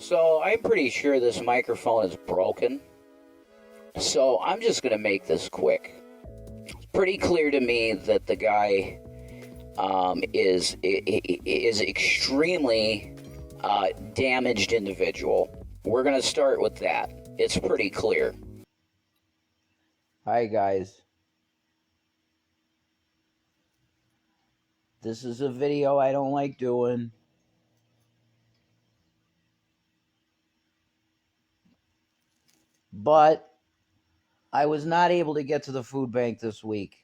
So I'm pretty sure this microphone is broken. So I'm just going to make this quick. It's pretty clear to me that the guy is extremely damaged individual. We're going to start with that. It's pretty clear. Hi, guys. This is a video I don't like doing. But I was not able to get to the food bank this week.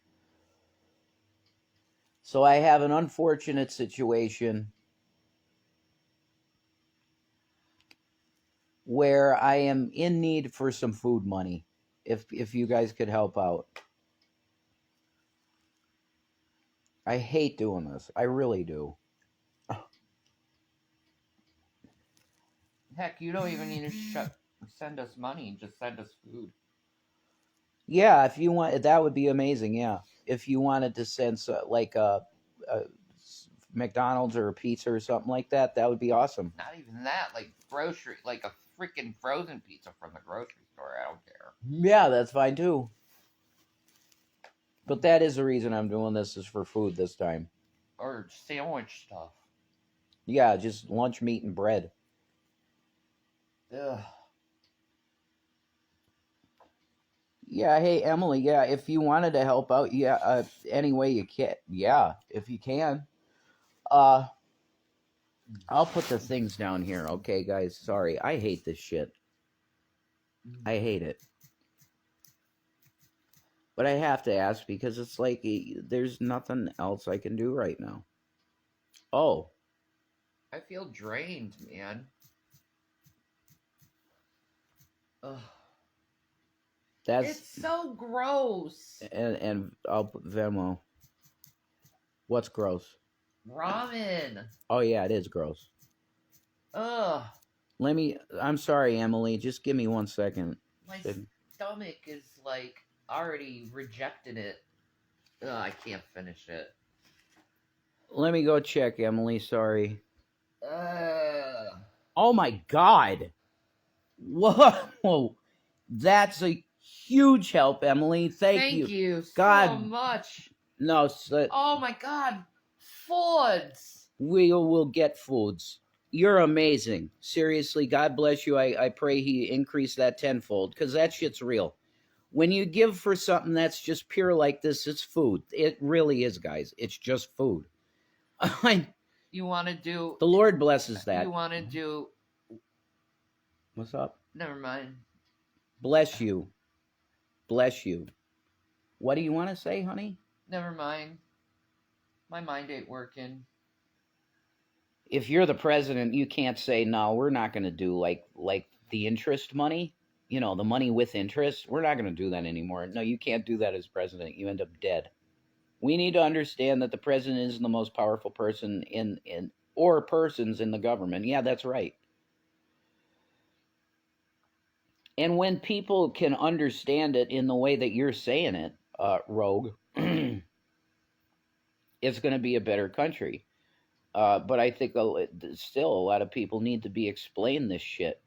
So I have an unfortunate situation where I am in need for some food money. If you guys could help out. I hate doing this. I really do. Heck, you don't even need to send us money. Just send us food. Yeah, if you want, that would be amazing. Yeah, if you wanted to send like a McDonald's or a pizza or something like that, that would be awesome. Not even that, like grocery, like a freaking frozen pizza from the grocery store. I don't care. Yeah, that's fine too. But that is the reason I'm doing this, is for food this time. Or sandwich stuff. Yeah, just lunch meat and bread. Ugh. Yeah, hey, Emily, yeah, if you wanted to help out, yeah, any way you can, yeah, if you can. I'll put the things down here, okay, guys? Sorry, I hate this shit. I hate it. But I have to ask because it's like there's nothing else I can do right now. Oh. I feel drained, man. Ugh. It's so gross. And I'll put Venmo. What's gross? Ramen. Oh yeah, it is gross. Ugh. I'm sorry, Emily. Just give me 1 second. My stomach is like already rejecting it. Ugh, I can't finish it. Let me go check, Emily. Sorry. Oh my God. Whoa. That's a huge help, Emily. Thank you. Thank you God. so much. No. Oh my God. Foods. We will get foods. You're amazing. Seriously, God bless you. I pray he increase that tenfold, because that shit's real. When you give for something that's just pure like this, it's food. It really is, guys. It's just food. You want to do... The Lord blesses that. You want to do... What's up? Never mind. Bless you. Bless you. What do you want to say, honey? Never mind. My mind ain't working. If you're the president, you can't say, no, we're not going to do like the interest money. You know, the money with interest. We're not going to do that anymore. No, you can't do that as president. You end up dead. We need to understand that the president is the most powerful person or persons in the government. Yeah, that's right. And when people can understand it in the way that you're saying it, Rogue, it's going to be a better country. But I think still a lot of people need to be explained this shit,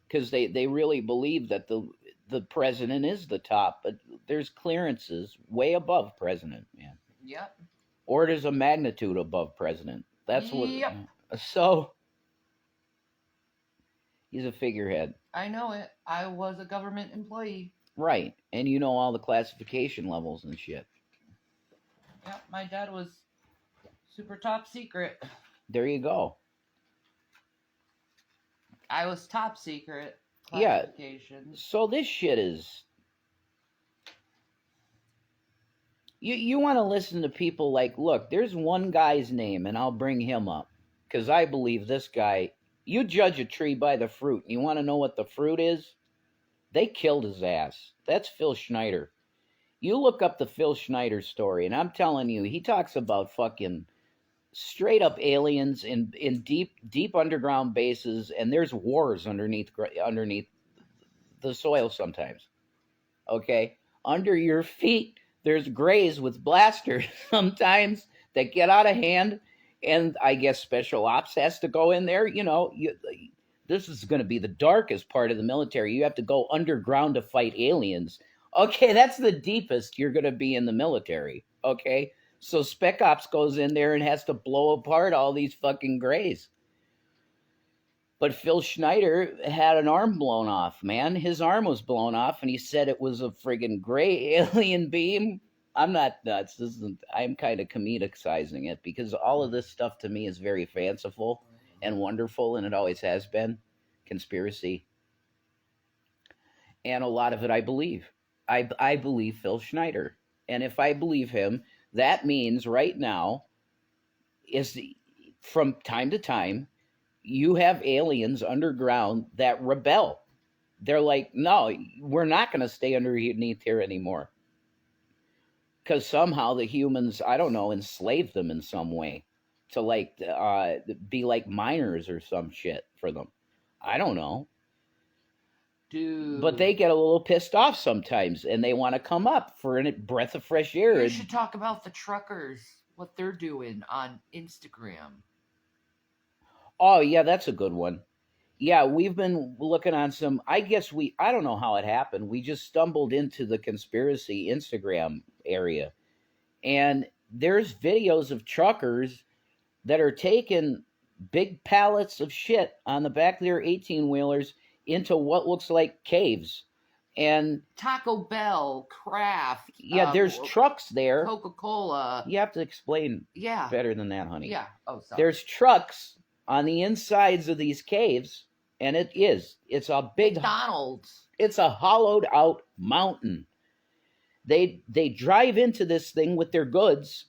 because they really believe that the president is the top, but there's clearances way above president, man. Yep. Orders of magnitude above president. That's what. Yep. So he's a figurehead. I know it. I was a government employee. Right, and you know all the classification levels and shit. Yep, my dad was super top secret. There you go. I was top secret. Yeah. So this shit is... You want to listen to people like, look, there's one guy's name, and I'll bring him up, because I believe this guy... You judge a tree by the fruit. You want to know what the fruit is? They killed his ass. That's Phil Schneider. You look up the Phil Schneider story, and I'm telling you, he talks about fucking straight up aliens in deep underground bases, and there's wars underneath the soil sometimes. Okay? Under your feet, there's grays with blasters sometimes that get out of hand, and I guess special ops has to go in there. You know, This is going to be the darkest part of the military. You have to go underground to fight aliens. Okay, that's the deepest you're going to be in the military. Okay, so Spec Ops goes in there and has to blow apart all these fucking grays. But Phil Schneider had an arm blown off, man. His arm was blown off, and he said it was a friggin' gray alien beam. I'm not nuts. I'm kind of comedicizing it because all of this stuff to me is very fanciful and wonderful, and it always has been. Conspiracy. And a lot of it I believe. I believe Phil Schneider. And if I believe him, that means right now is from time to time you have aliens underground that rebel. They're like, no, we're not going to stay underneath here anymore. Because somehow the humans, I don't know, enslaved them in some way to like be like miners or some shit for them. I don't know. Dude. But they get a little pissed off sometimes and they want to come up for a breath of fresh air. We should talk about the truckers, what they're doing on Instagram. Oh, yeah, that's a good one. Yeah, we've been looking on some, I don't know how it happened. We just stumbled into the conspiracy Instagram area. And there's videos of truckers that are taking big pallets of shit on the back of their 18-wheelers into what looks like caves. And Taco Bell, Kraft. Yeah, there's trucks there. Coca-Cola. You have to explain Yeah. better than that, honey. Yeah. Oh, sorry. There's trucks on the insides of these caves, and it's a big McDonald's. It's a hollowed out mountain. They drive into this thing with their goods,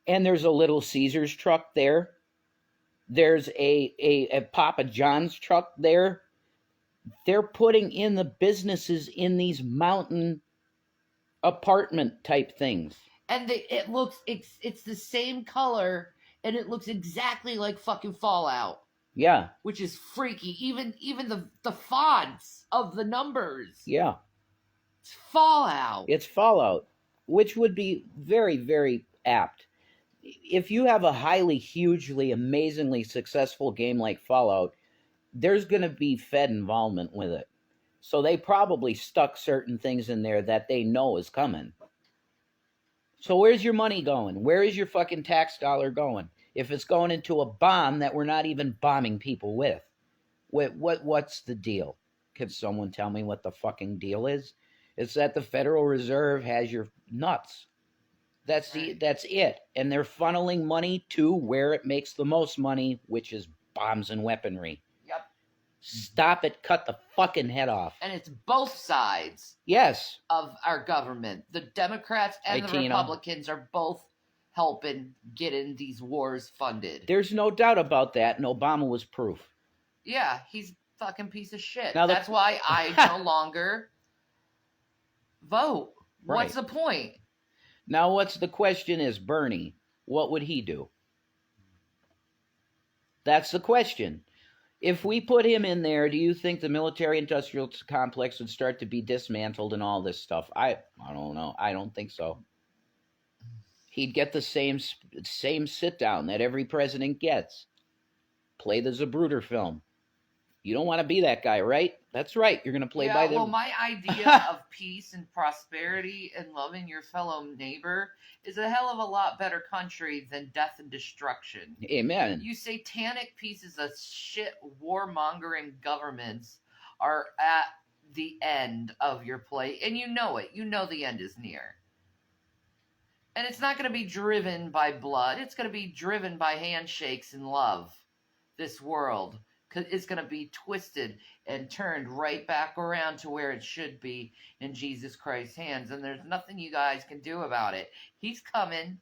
and there's a Little Caesars truck there. There's a Papa John's truck there. They're putting in the businesses in these mountain apartment type things. And it's the same color, and it looks exactly like fucking Fallout. Yeah. Which is freaky. Even the fonts of the numbers. Yeah. It's Fallout. It's Fallout, which would be very, very apt. If you have a highly, hugely, amazingly successful game like Fallout, there's going to be Fed involvement with it. So they probably stuck certain things in there that they know is coming. So where's your money going? Where is your fucking tax dollar going? If it's going into a bomb that we're not even bombing people with. What's the deal? Can someone tell me what the fucking deal is? It's that the Federal Reserve has your nuts. That's it. And they're funneling money to where it makes the most money, which is bombs and weaponry. Yep. Stop it. Cut the fucking head off. And it's both sides. Yes. Of our government. The Democrats and the Republicans are both helping getting these wars funded. There's no doubt about that, and Obama was proof. Yeah, he's a fucking piece of shit. Now that's why I no longer vote. Right. What's the point? Now, what's the question is, Bernie, what would he do? That's the question. If we put him in there, do you think the military-industrial complex would start to be dismantled and all this stuff? I don't know. I don't think so. He'd get the same sit-down that every president gets. Play the Zapruder film. You don't want to be that guy, right? That's right. You're going to play by them. Well, my idea of peace and prosperity and loving your fellow neighbor is a hell of a lot better country than death and destruction. Amen. You satanic pieces of shit warmongering governments are at the end of your plate, and you know it. You know the end is near. And it's not going to be driven by blood. It's going to be driven by handshakes and love. This world is going to be twisted and turned right back around to where it should be in Jesus Christ's hands. And there's nothing you guys can do about it. He's coming.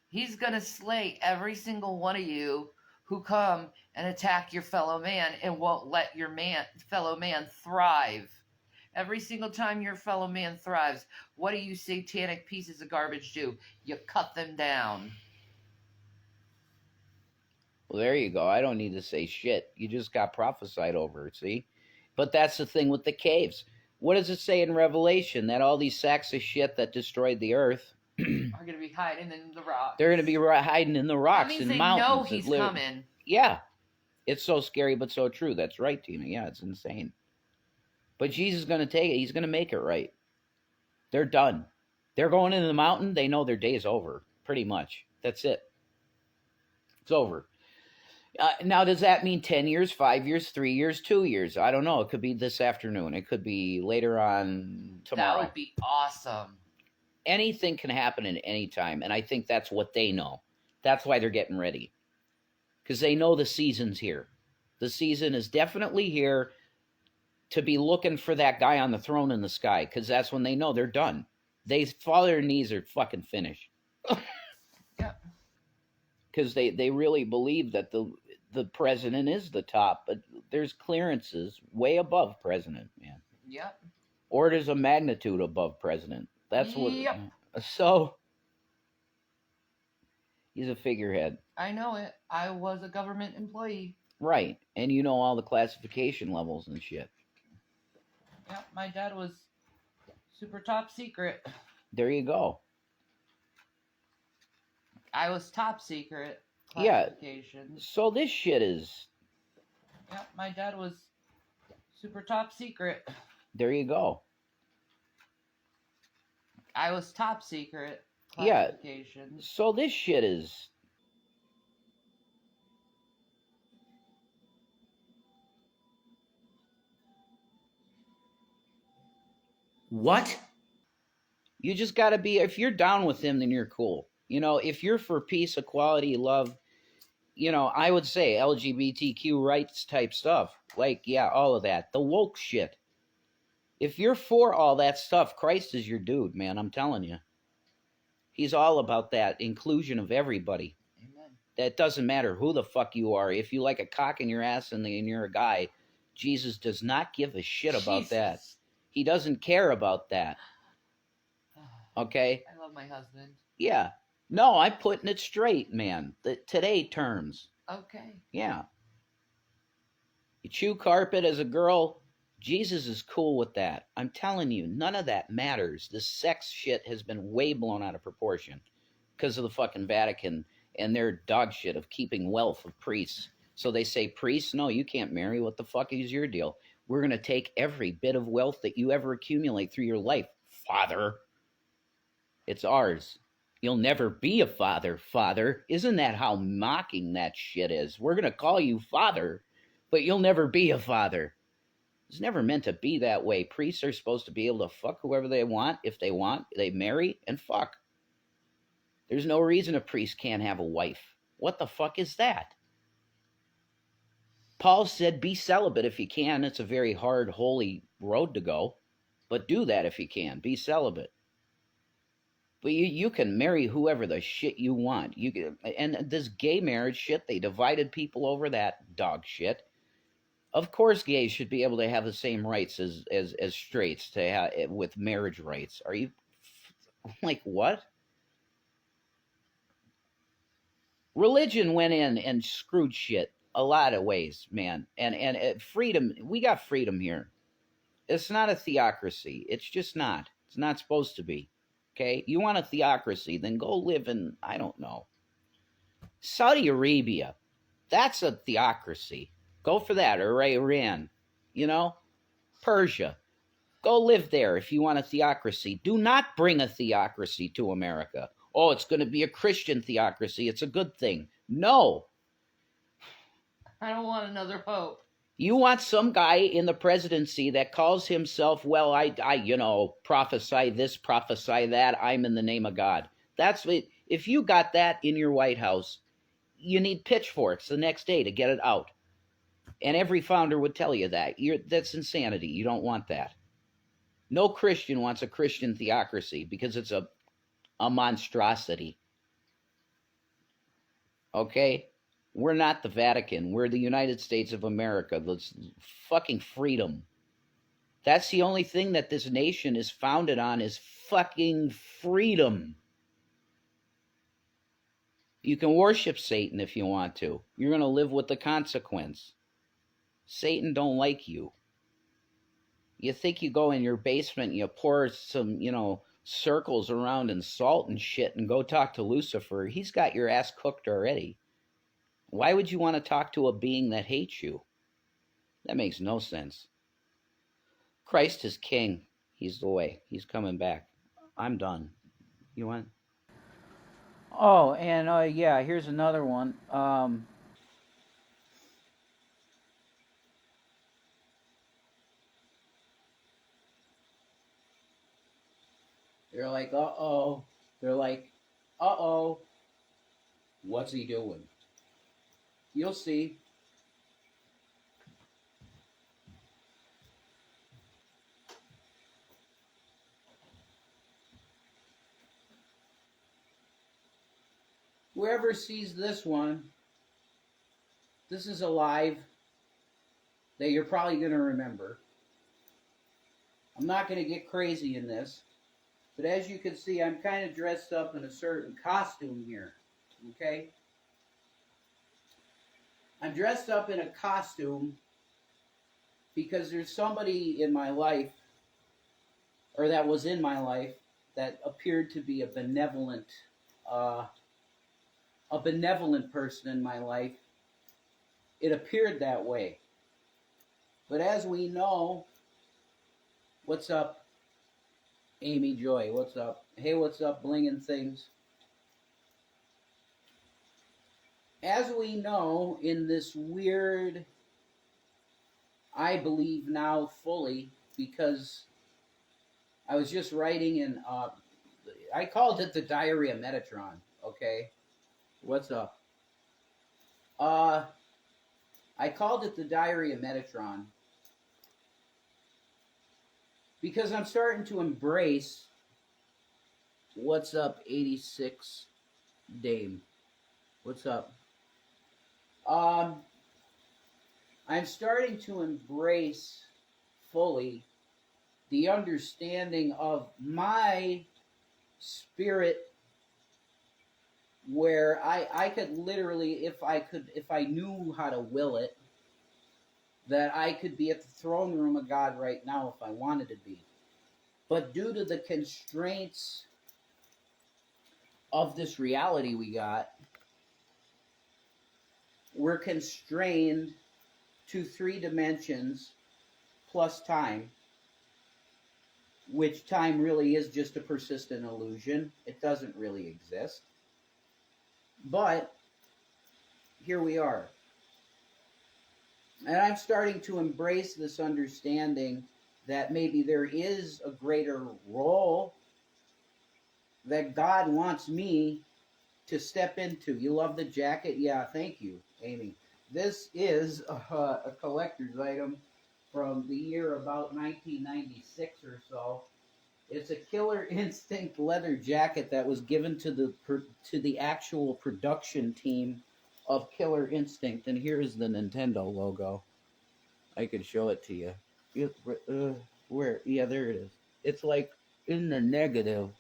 He's going to slay every single one of you who come and attack your fellow man and won't let your fellow man thrive. Every single time your fellow man thrives, what do you satanic pieces of garbage do? You cut them down. Well, there you go. I don't need to say shit. You just got prophesied over, see? But that's the thing with the caves. What does it say in Revelation? That all these sacks of shit that destroyed the earth are going to be hiding in the rocks. They're going to be hiding in the rocks and mountains. That means they know he's coming. Yeah. It's so scary, but so true. That's right, Tina. Yeah, it's insane. But Jesus is going to take it. He's going to make it right. They're done. They're going into the mountain. They know their day's over, pretty much. That's it. It's over. Now, does that mean 10 years, 5 years, 3 years, 2 years? I don't know. It could be this afternoon. It could be later on tomorrow. That would be awesome. Anything can happen at any time, and I think that's what they know. That's why they're getting ready. Because they know the season's here. The season is definitely here to be looking for that guy on the throne in the sky, because that's when they know they're done. They fall to their knees, are fucking finished. Yeah. Because they really believe that the president is the top, but there's clearances way above president, man. Yep. Orders of magnitude above president. That's what. Yep. So he's a figurehead. I know it. I was a government employee. Right, and you know all the classification levels and shit. Yep. My dad was super top secret. There you go. I was top secret. Yeah. Classifications. So this shit is. Yep. My dad was super top secret. There you go. I was top secret. Yeah. Classifications. So this shit is. What? You just got to be. If you're down with him, then you're cool. You know, if you're for peace, equality, love, you know, I would say LGBTQ rights type stuff. Like, yeah, all of that. The woke shit. If you're for all that stuff, Christ is your dude, man. I'm telling you. He's all about that inclusion of everybody. Amen. That doesn't matter who the fuck you are. If you like a cock in your ass and you're a guy, Jesus does not give a shit about that. He doesn't care about that. Okay? I love my husband. Yeah. No, I'm putting it straight, man. Today terms. Okay. Yeah. You chew carpet as a girl, Jesus is cool with that. I'm telling you, none of that matters. The sex shit has been way blown out of proportion because of the fucking Vatican and their dog shit of keeping wealth of priests. So they say, priests, no, you can't marry. What the fuck is your deal? We're going to take every bit of wealth that you ever accumulate through your life, Father. It's ours. You'll never be a father, Father. Isn't that how mocking that shit is? We're going to call you Father, but you'll never be a father. It's never meant to be that way. Priests are supposed to be able to fuck whoever they want. If they want, they marry and fuck. There's no reason a priest can't have a wife. What the fuck is that? Paul said, be celibate if you can. It's a very hard, holy road to go. But do that if you can. Be celibate. But you can marry whoever the shit you want. And this gay marriage shit, they divided people over that dog shit. Of course gays should be able to have the same rights as straights to have, with marriage rights. Are you... like, what? Religion went in and screwed shit a lot of ways, man. And freedom, we got freedom here. It's not a theocracy. It's just not. It's not supposed to be. Okay? You want a theocracy, then go live in, I don't know, Saudi Arabia. That's a theocracy. Go for that. Or Iran. You know? Persia. Go live there if you want a theocracy. Do not bring a theocracy to America. Oh, it's going to be a Christian theocracy. It's a good thing. No. I don't want another pope. You want some guy in the presidency that calls himself, well, I prophesy this, prophesy that. I'm in the name of God. That's what, if you got that in your White House, you need pitchforks the next day to get it out. And every founder would tell you that. That's insanity. You don't want that. No Christian wants a Christian theocracy because it's a monstrosity. Okay? We're not the Vatican. We're the United States of America. Let's fucking freedom. That's the only thing that this nation is founded on is fucking freedom. You can worship Satan if you want to. You're going to live with the consequence. Satan don't like you. You think you go in your basement and you pour some, circles around and salt and shit and go talk to Lucifer. He's got your ass cooked already. Why would you want to talk to a being that hates you? That makes no sense. Christ is king. He's the way. He's coming back. I'm done. You want? Oh, and yeah, here's another one. They're like, uh-oh. They're like, uh-oh. What's he doing? You'll see. Whoever sees this one, this is a live that you're probably going to remember. I'm not going to get crazy in this, but as you can see, I'm kind of dressed up in a certain costume here, okay? I'm dressed up in a costume because there's somebody in my life, or that was in my life, that appeared to be a benevolent person in my life. It appeared that way. But as we know, what's up, Amy Joy? What's up? Hey, what's up, Blingin' Things? As we know, in this weird, I believe now fully, because I was just writing in, I called it the Diary of Metatron, okay? What's up? I called it the Diary of Metatron because I'm starting to embrace, what's up, 86 Dame? What's up? I'm starting to embrace fully the understanding of my spirit, where I could literally, if I knew how to will it, that I could be at the throne room of God right now if I wanted to be. But due to the constraints of this reality we got, we're constrained to 3 dimensions plus time, which time really is just a persistent illusion. It doesn't really exist. But here we are. And I'm starting to embrace this understanding that maybe there is a greater role that God wants me to step into. You love the jacket? Yeah, thank you, Amy. This is a collector's item from the year about 1996 or so. It's a Killer Instinct leather jacket that was given to the actual production team of Killer Instinct, and here's the Nintendo logo. I could show it to you. Where? Yeah, there it is. It's like in the negative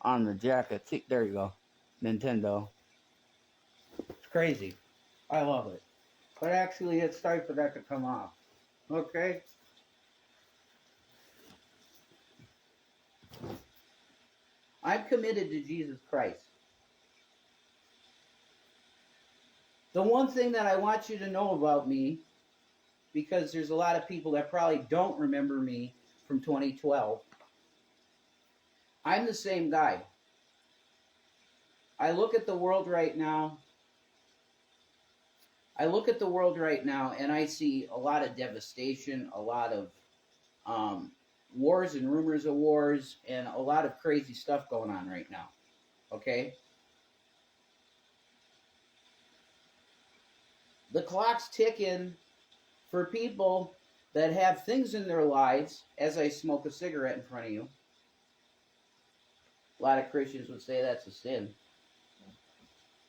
on the jacket. See, there you go. Nintendo. It's crazy. I love it. But actually, it's time for that to come off. Okay? I'm committed to Jesus Christ. The one thing that I want you to know about me, because there's a lot of people that probably don't remember me from 2012, I'm the same guy. I look at the world right now. And I see a lot of devastation, a lot of wars and rumors of wars, and a lot of crazy stuff going on right now. Okay? The clock's ticking for people that have things in their lives, as I smoke a cigarette in front of you. A lot of Christians would say that's a sin.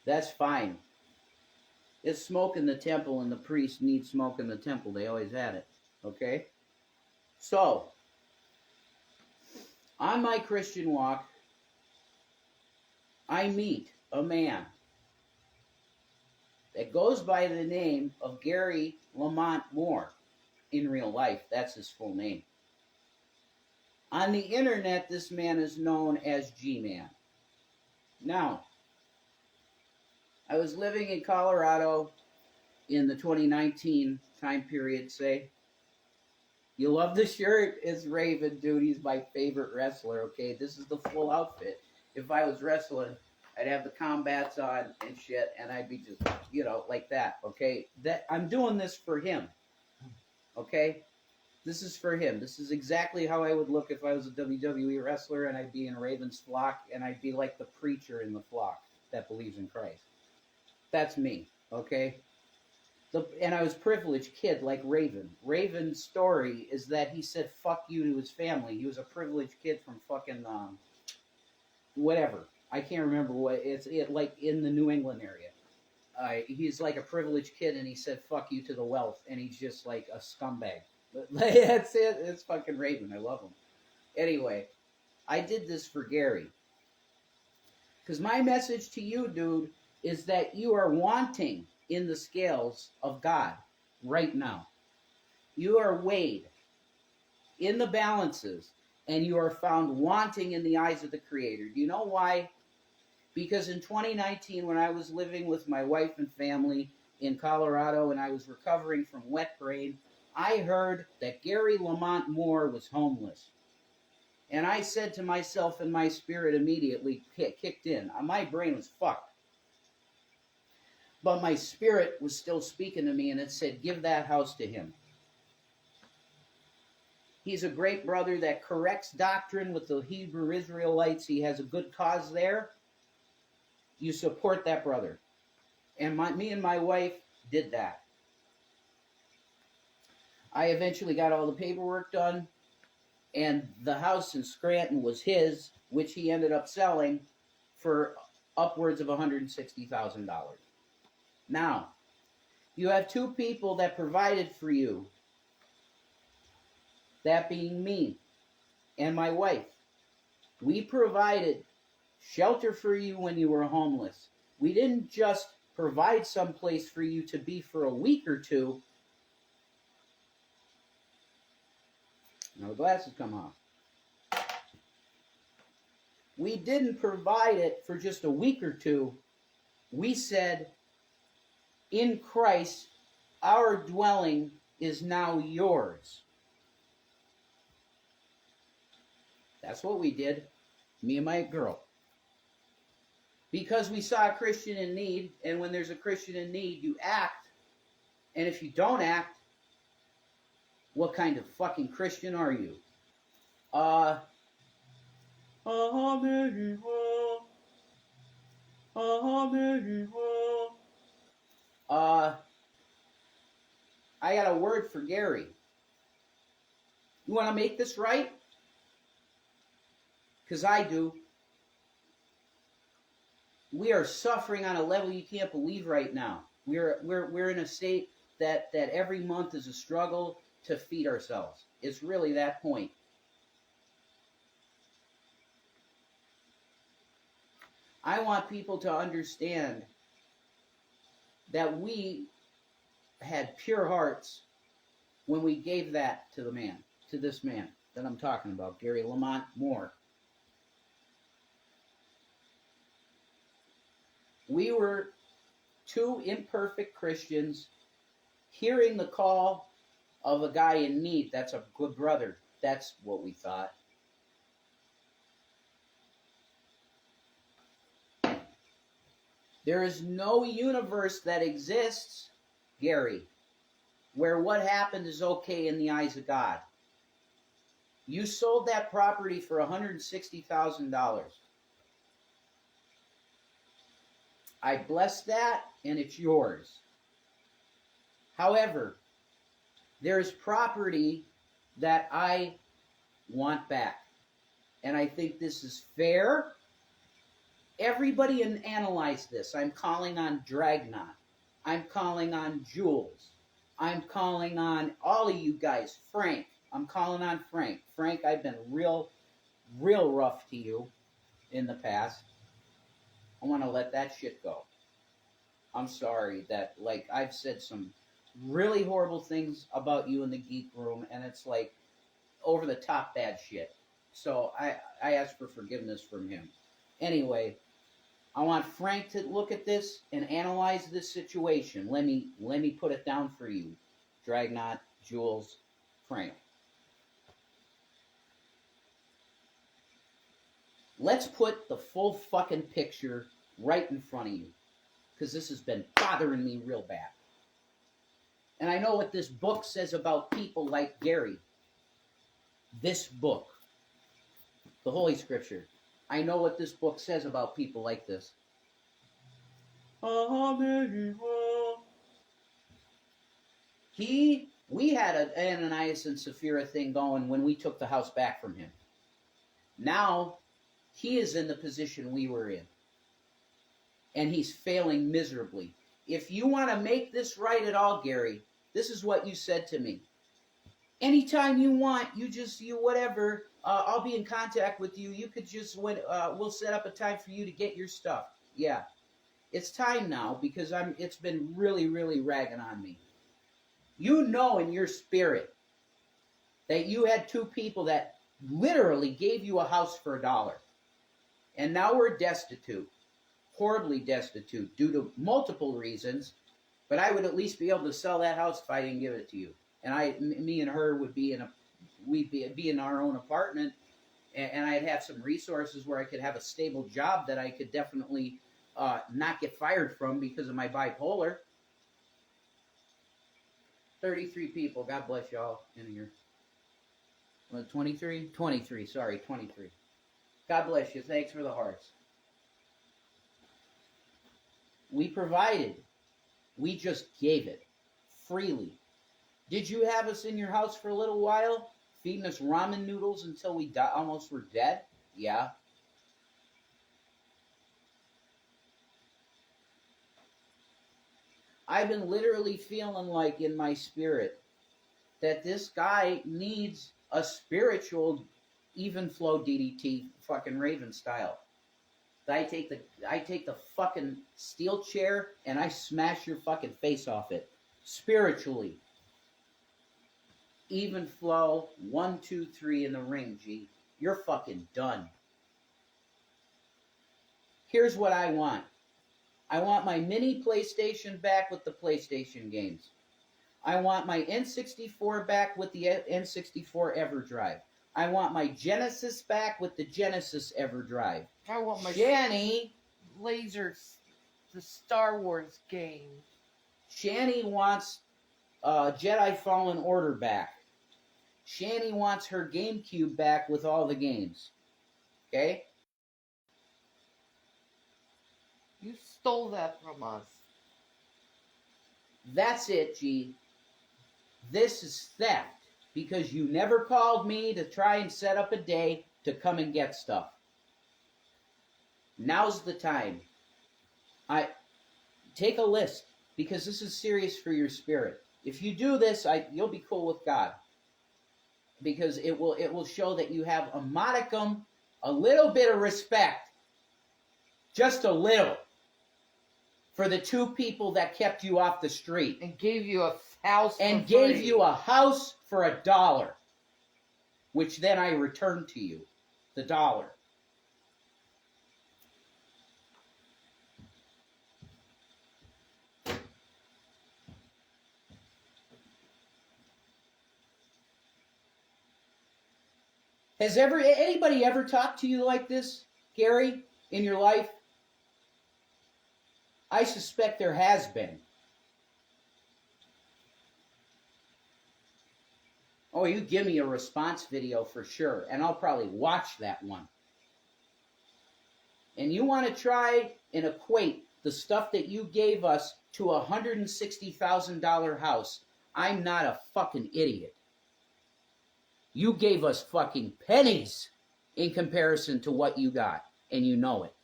That's fine. It's smoke in the temple, and the priests need smoke in the temple. They always had it. Okay? So, on my Christian walk, I meet a man that goes by the name of Gary Lamont Moore. In real life, that's his full name. On the internet, this man is known as G-Man. Now, I was living in Colorado in the 2019 time period, say. You love the shirt? It's Raven, dude. He's my favorite wrestler, okay? This is the full outfit. If I was wrestling, I'd have the combats on and shit, and I'd be just, like that, okay? I'm doing this for him, okay? This is for him. This is exactly how I would look if I was a WWE wrestler and I'd be in Raven's flock, and I'd be like the preacher in the flock that believes in Christ. That's me, okay? And I was a privileged kid like Raven. Raven's story is that he said fuck you to his family. He was a privileged kid from fucking whatever. I can't remember what like in the New England area. He's like a privileged kid, and he said fuck you to the wealth, and he's just like a scumbag. That's it. It's fucking Raven. I love him. Anyway, I did this for Gary. Because my message to you, dude, is that you are wanting in the scales of God right now. You are weighed in the balances, and you are found wanting in the eyes of the Creator. Do you know why? Because in 2019, when I was living with my wife and family in Colorado and I was recovering from wet brain, I heard that Gary Lamont Moore was homeless. And I said to myself, and my spirit immediately kicked in. My brain was fucked. But my spirit was still speaking to me, and it said, give that house to him. He's a great brother that corrects doctrine with the Hebrew Israelites. He has a good cause there. You support that brother. And me and my wife did that. I eventually got all the paperwork done, and the house in Scranton was his, which he ended up selling for upwards of $160,000. Now, you have two people that provided for you, that being me and my wife. We provided shelter for you when you were homeless. We didn't just provide some place for you to be for a week or two. Now the glasses come off. We didn't provide it for just a week or two. We said, in Christ, our dwelling is now yours. That's what we did, me and my girl. Because we saw a Christian in need, and when there's a Christian in need, you act. And if you don't act, what kind of fucking Christian are you? I got a word for Gary. You want to make this right? Because I do. We are suffering on a level you can't believe right now. We're in a state that every month is a struggle to feed ourselves. It's really that point. I want people to understand that we had pure hearts when we gave that to this man that I'm talking about, Gary Lamont Moore. We were two imperfect Christians hearing the call of a guy in need. That's a good brother. That's what we thought. There is no universe that exists, Gary, where what happened is okay in the eyes of God. You sold that property for $160,000. I bless that, and it's yours. However, there's property that I want back. And I think this is fair. Everybody analyze this. I'm calling on Dragnot. I'm calling on Jules. I'm calling on all of you guys. Frank. I'm calling on Frank. Frank, I've been real rough to you in the past. I want to let that shit go. I'm sorry that, I've said some really horrible things about you in the geek room, and it's over the top bad shit. So I ask for forgiveness from him. Anyway, I want Frank to look at this and analyze this situation. Let me put it down for you. Dragnot, Jules, Frank. Let's put the full fucking picture right in front of you, because this has been bothering me real bad. And I know what this book says about people like Gary. This book, the Holy Scripture. I know what this book says about people like this. We had an Ananias and Sapphira thing going when we took the house back from him. Now, he is in the position we were in. And he's failing miserably. If you want to make this right at all, Gary, this is what you said to me. Anytime you want, whatever, I'll be in contact with you. You could just, we'll set up a time for you to get your stuff. Yeah. It's time now, because it's been really, really ragging on me. You know in your spirit that you had two people that literally gave you a house for $1. And now we're destitute. Horribly destitute due to multiple reasons, but I would at least be able to sell that house if I didn't give it to you. And me and her would be we'd be in our own apartment, and I'd have some resources where I could have a stable job that I could definitely not get fired from because of my bipolar. 33 people, God bless y'all in here. 23? 23, sorry, 23. God bless you, thanks for the hearts. We provided. We just gave it freely. Did you have us in your house for a little while, feeding us ramen noodles until we almost were dead? Yeah. I've been literally feeling like in my spirit that this guy needs a spiritual even flow DDT fucking Raven style. I take the fucking steel chair and I smash your fucking face off it. Spiritually. Even flow, 1, 2, 3 in the ring, G. You're fucking done. Here's what I want. I want my mini PlayStation back with the PlayStation games. I want my N64 back with the N64 EverDrive. I want my Genesis back with the Genesis EverDrive. I want my Shanny lasers, the Star Wars game. Shanny wants Jedi Fallen Order back. Shanny wants her GameCube back with all the games. Okay? You stole that from us. That's it, G. This is theft because you never called me to try and set up a day to come and get stuff. Now's the time. Take a list because this is serious for your spirit. If you do this, you'll be cool with God. Because it will show that you have a modicum, a little bit of respect, just a little, for the two people that kept you off the street. And gave you a house for and free. Gave you a house for $1, which then I returned to you, the $1. Has anybody ever talked to you like this, Gary, in your life? I suspect there has been. Oh, you give me a response video for sure, and I'll probably watch that one. And you want to try and equate the stuff that you gave us to a $160,000 house. I'm not a fucking idiot. You gave us fucking pennies in comparison to what you got, and you know it.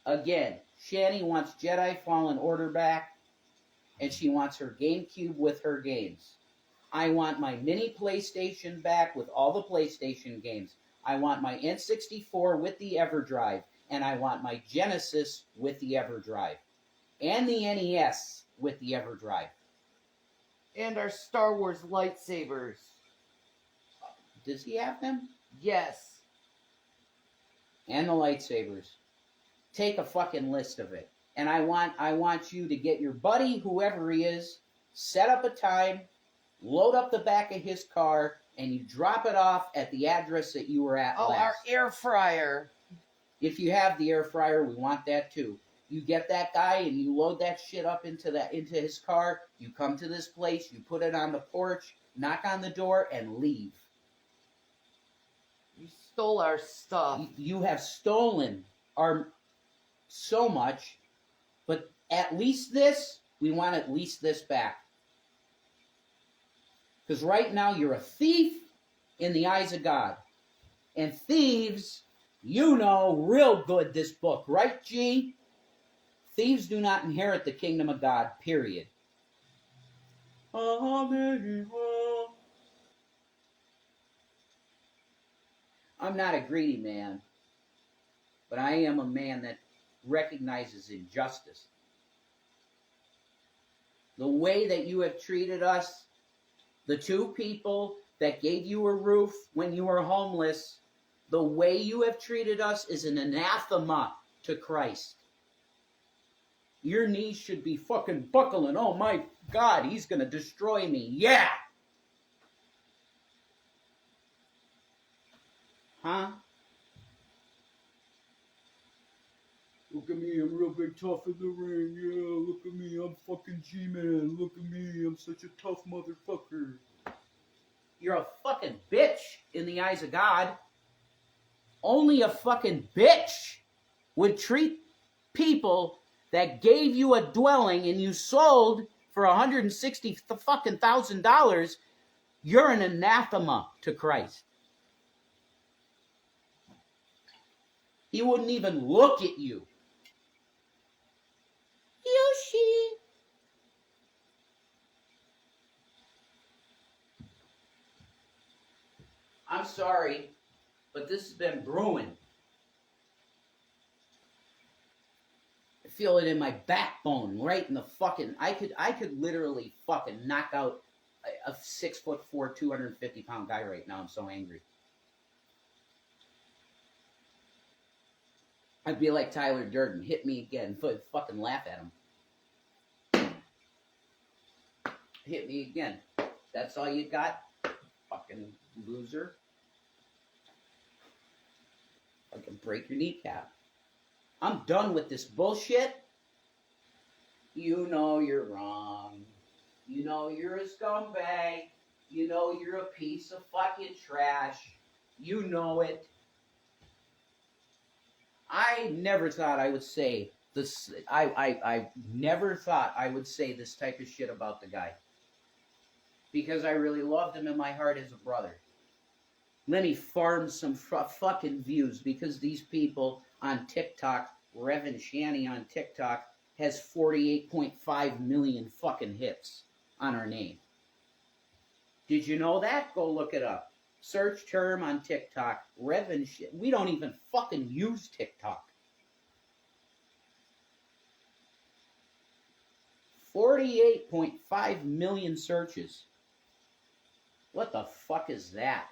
Again, Shanny wants Jedi Fallen Order back, and she wants her GameCube with her games. I want my mini PlayStation back with all the PlayStation games. I want my N64 with the EverDrive, and I want my Genesis with the EverDrive, and the NES with the EverDrive. And our Star Wars lightsabers. Does he have them? Yes. And the lightsabers. Take a fucking list of it. And I want you to get your buddy, whoever he is, set up a time, load up the back of his car, and you drop it off at the address that you were at last. Our air fryer. If you have the air fryer, we want that too. You get that guy and you load that shit up into his car. You come to this place, you put it on the porch, knock on the door, and leave. You stole our stuff. You have stolen our so much, but at least this, we want at least this back. Because right now you're a thief in the eyes of God. And thieves, you know real good this book, right, G? Thieves do not inherit the kingdom of God, period. I'm not a greedy man, but I am a man that recognizes injustice. The way that you have treated us, the two people that gave you a roof when you were homeless, the way you have treated us is an anathema to Christ. Your knees should be fucking buckling. Oh my God, he's going to destroy me. Yeah. Huh? Look at me, I'm real big tough in the ring. Yeah, look at me, I'm fucking G-Man. Look at me, I'm such a tough motherfucker. You're a fucking bitch in the eyes of God. Only a fucking bitch would treat people that gave you a dwelling and you sold for $160,000. You're an anathema to Christ. He wouldn't even look at you. Yoshi. I'm sorry, but this has been brewing. I feel it in my backbone, right in the fucking. I could literally fucking knock out a 6'4", 250-pound guy right now. I'm so angry. I'd be like Tyler Durden. Hit me again. Fucking laugh at him. Hit me again. That's all you got? Fucking loser. I can break your kneecap. I'm done with this bullshit. You know you're wrong. You know you're a scumbag. You know you're a piece of fucking trash. You know it. I never thought I would say this. I never thought I would say this type of shit about the guy. Because I really loved him in my heart as a brother. Let me farm some fucking views because these people on TikTok, Rev&Shanny on TikTok, has 48.5 million fucking hits on our name. Did you know that? Go look it up. Search term on TikTok, Rev&Shanny. We don't even fucking use TikTok. 48.5 million searches. What the fuck is that?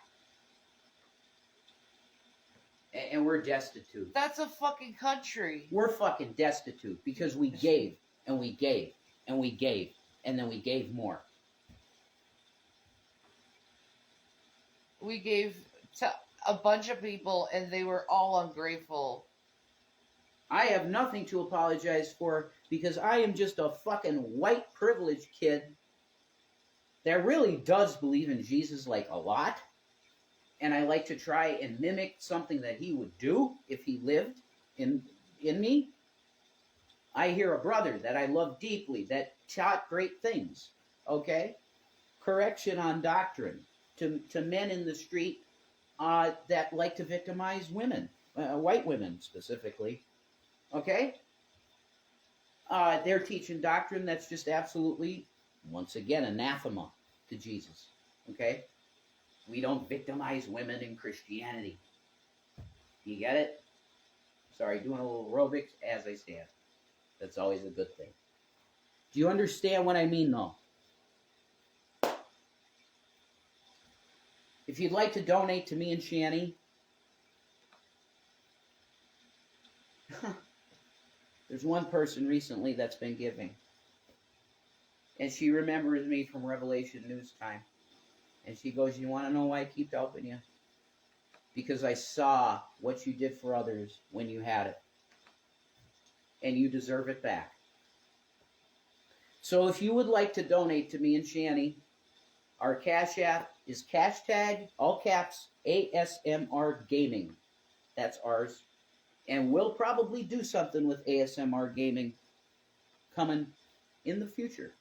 And we're destitute. That's a fucking country. We're fucking destitute because we gave, and we gave, and we gave, and then we gave more. We gave to a bunch of people, and they were all ungrateful. I have nothing to apologize for because I am just a fucking white privileged kid that really does believe in Jesus like a lot. And I like to try and mimic something that he would do if he lived in me. I hear a brother that I love deeply that taught great things, okay? Correction on doctrine to men in the street that like to victimize women, white women specifically, okay? They're teaching doctrine that's just absolutely, once again, anathema to Jesus, okay? We don't victimize women in Christianity. You get it? Sorry, doing a little aerobics as I stand. That's always a good thing. Do you understand what I mean, though? If you'd like to donate to me and Shanny, There's one person recently that's been giving. And she remembers me from Revelation News Time. And she goes, you want to know why I keep helping you? Because I saw what you did for others when you had it. And you deserve it back. So if you would like to donate to me and Shanny, our Cash App is #, all caps, ASMR Gaming. That's ours. And we'll probably do something with ASMR Gaming coming in the future.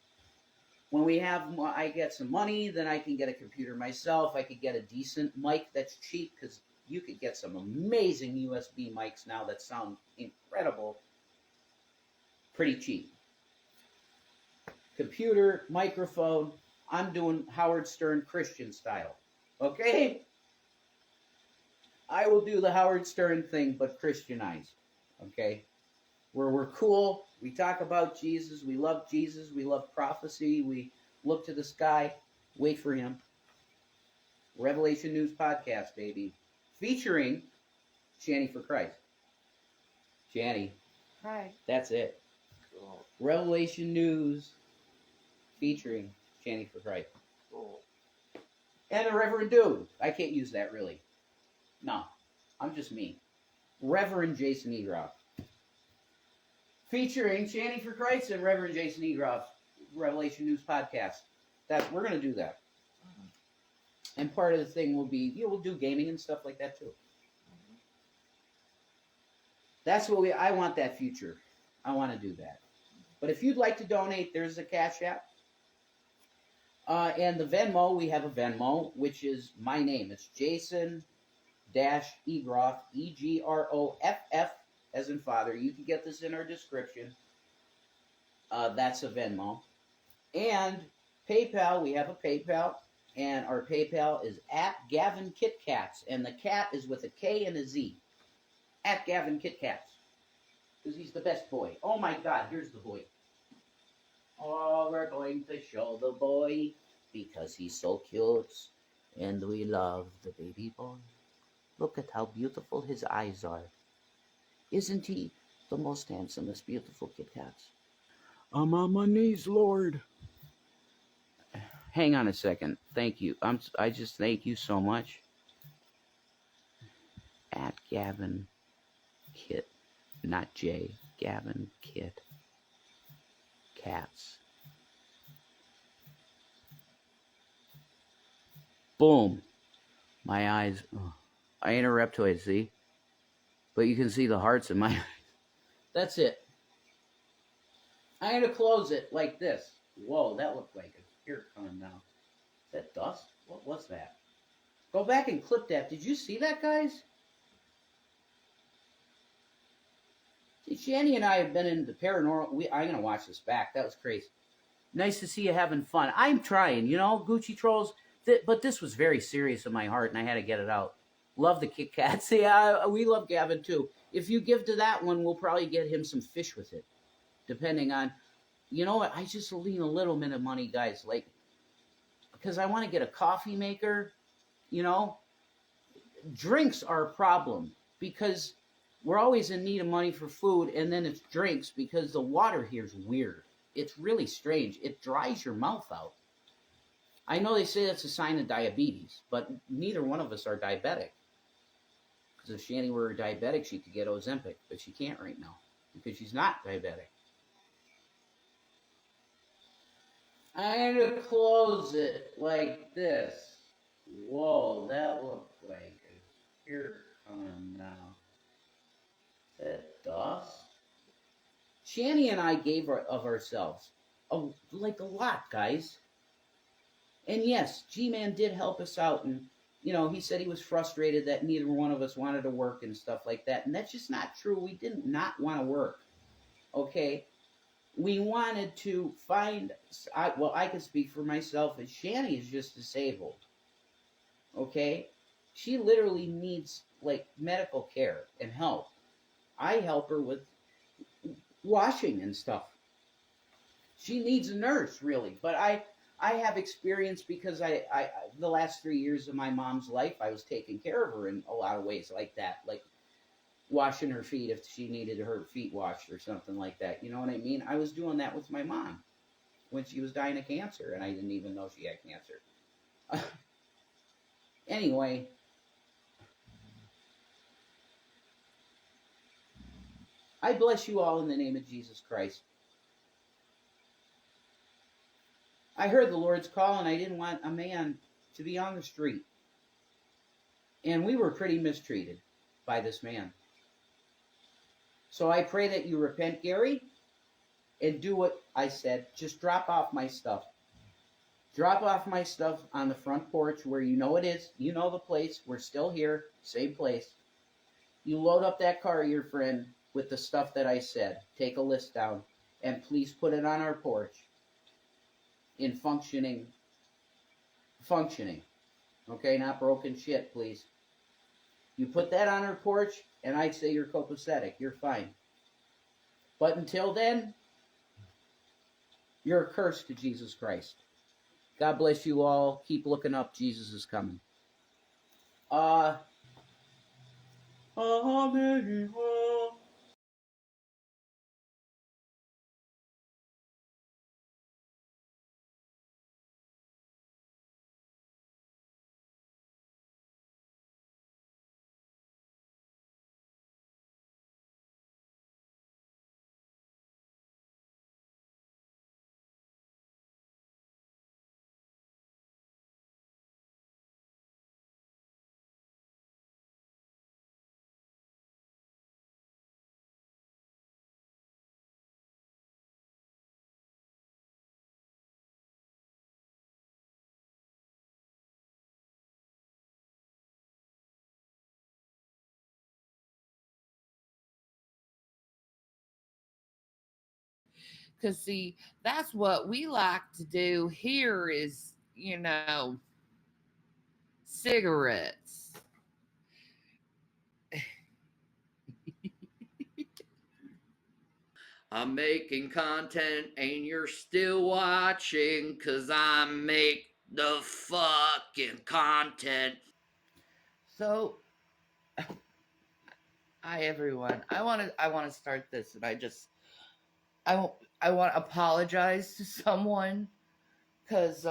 When I get some money, then I can get a computer myself. I could get a decent mic that's cheap, because you could get some amazing USB mics now that sound incredible, pretty cheap. Computer, microphone, I'm doing Howard Stern Christian style. Okay? I will do the Howard Stern thing, but Christianized. Okay? Where we're cool, we talk about Jesus, we love prophecy, we look to the sky, wait for him. Revelation News Podcast, baby. Featuring ShannyForChrist. Shanny. Hi. That's it. Cool. Revelation News featuring ShannyForChrist. Cool. And a Reverend Dude. I can't use that really. No. I'm just me. Reverend Jason Egroff. Featuring ShannyForChrist and Reverend Jason Egroff, Revelation News Podcast. We're going to do that. Mm-hmm. And part of the thing will be, we'll do gaming and stuff like that too. Mm-hmm. That's what I want that future. I want to do that. But if you'd like to donate, there's the Cash App. And the Venmo, we have a Venmo, which is my name. It's Jason-Egroff, Egroff, as in father. You can get this in our description. That's a Venmo. And PayPal, we have a PayPal. And our PayPal is @GavinKitKats. And the cat is with a K and a Z. @GavinKitKats. Because he's the best boy. Oh my God, here's the boy. Oh, we're going to show the boy because he's so cute. And we love the baby boy. Look at how beautiful his eyes are. Isn't he the most handsomest, beautiful Kit Kats? I'm on my knees, Lord. Hang on a second. Thank you. I just thank you so much. @Gavin Kit, not J. Gavin Kit. Cats. Boom. My eyes. Oh, I ain't a reptoid, see? But you can see the hearts in my eyes. That's it. I'm going to close it like this. Whoa, that looked like a tear coming down. Is that dust? What was that? Go back and clip that. Did you see that, guys? See, Shanny and I have been in the paranormal. I'm going to watch this back. That was crazy. Nice to see you having fun. I'm trying, Gucci Trolls. But this was very serious in my heart, and I had to get it out. Love the Kit Kats. Yeah, we love Gavin, too. If you give to that one, we'll probably get him some fish with it. Depending on... You know what? I just lean a little bit of money, guys. Because I want to get a coffee maker, Drinks are a problem. Because we're always in need of money for food, and then it's drinks, because the water here is weird. It's really strange. It dries your mouth out. I know they say that's a sign of diabetes, but neither one of us are diabetic. Because if Shanny were diabetic, she could get Ozempic, but she can't right now because she's not diabetic. I'm going to close it like this. Whoa, that looked like a tear coming now. Is that dust? Shanny and I gave of ourselves. A lot, guys. And yes, G-Man did help us out, and, he said he was frustrated that neither one of us wanted to work and stuff like that, and that's just not true. We did not want to work, okay? We wanted to find, I can speak for myself, and Shanny is just disabled, okay? She literally needs, medical care and help. I help her with washing and stuff. She needs a nurse, really, but I have experience because the last 3 years of my mom's life, I was taking care of her in a lot of ways like that. washing her feet if she needed her feet washed or something like that. You know what I mean? I was doing that with my mom when she was dying of cancer, and I didn't even know she had cancer. Anyway, I bless you all in the name of Jesus Christ. I heard the Lord's call, and I didn't want a man to be on the street. And we were pretty mistreated by this man. So I pray that you repent, Gary, and do what I said. Just drop off my stuff. Drop off my stuff on the front porch where you know it is. You know the place. We're still here. Same place. You load up that car, your friend, with the stuff that I said. Take a list down. And please put it on our porch. In functioning. Okay, not broken shit, please. You put that on our porch, and I'd say you're copacetic. You're fine. But until then, you're a curse to Jesus Christ. God bless you all. Keep looking up. Jesus is coming. Amen. Because, see, that's what we like to do here is, cigarettes. I'm making content and you're still watching because I make the fucking content. So, hi everyone. I want to start this, and I want to apologize to someone because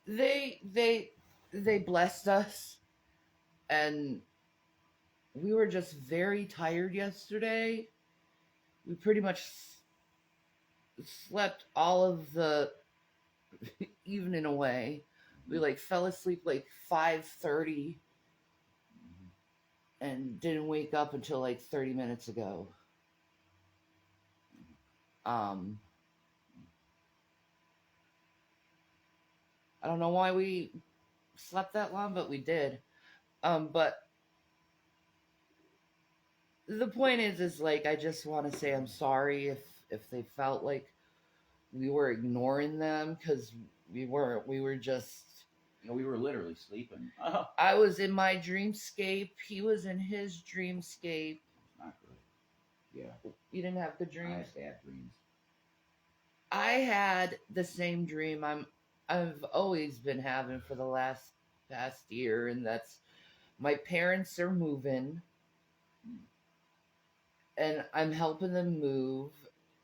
they blessed us, and we were just very tired yesterday. We pretty much slept all of the evening away. We fell asleep 5:30 and didn't wake up until 30 minutes ago. I don't know why we slept that long, but we did. But the point is I just want to say I'm sorry if they felt like we were ignoring them, because we weren't. We were just. We were literally sleeping. I was in my dreamscape. He was in his dreamscape. Not good. Yeah. You didn't have good dreams? I had dreams. I had the same dream I've always been having for the past year, and that's my parents are moving, and I'm helping them move,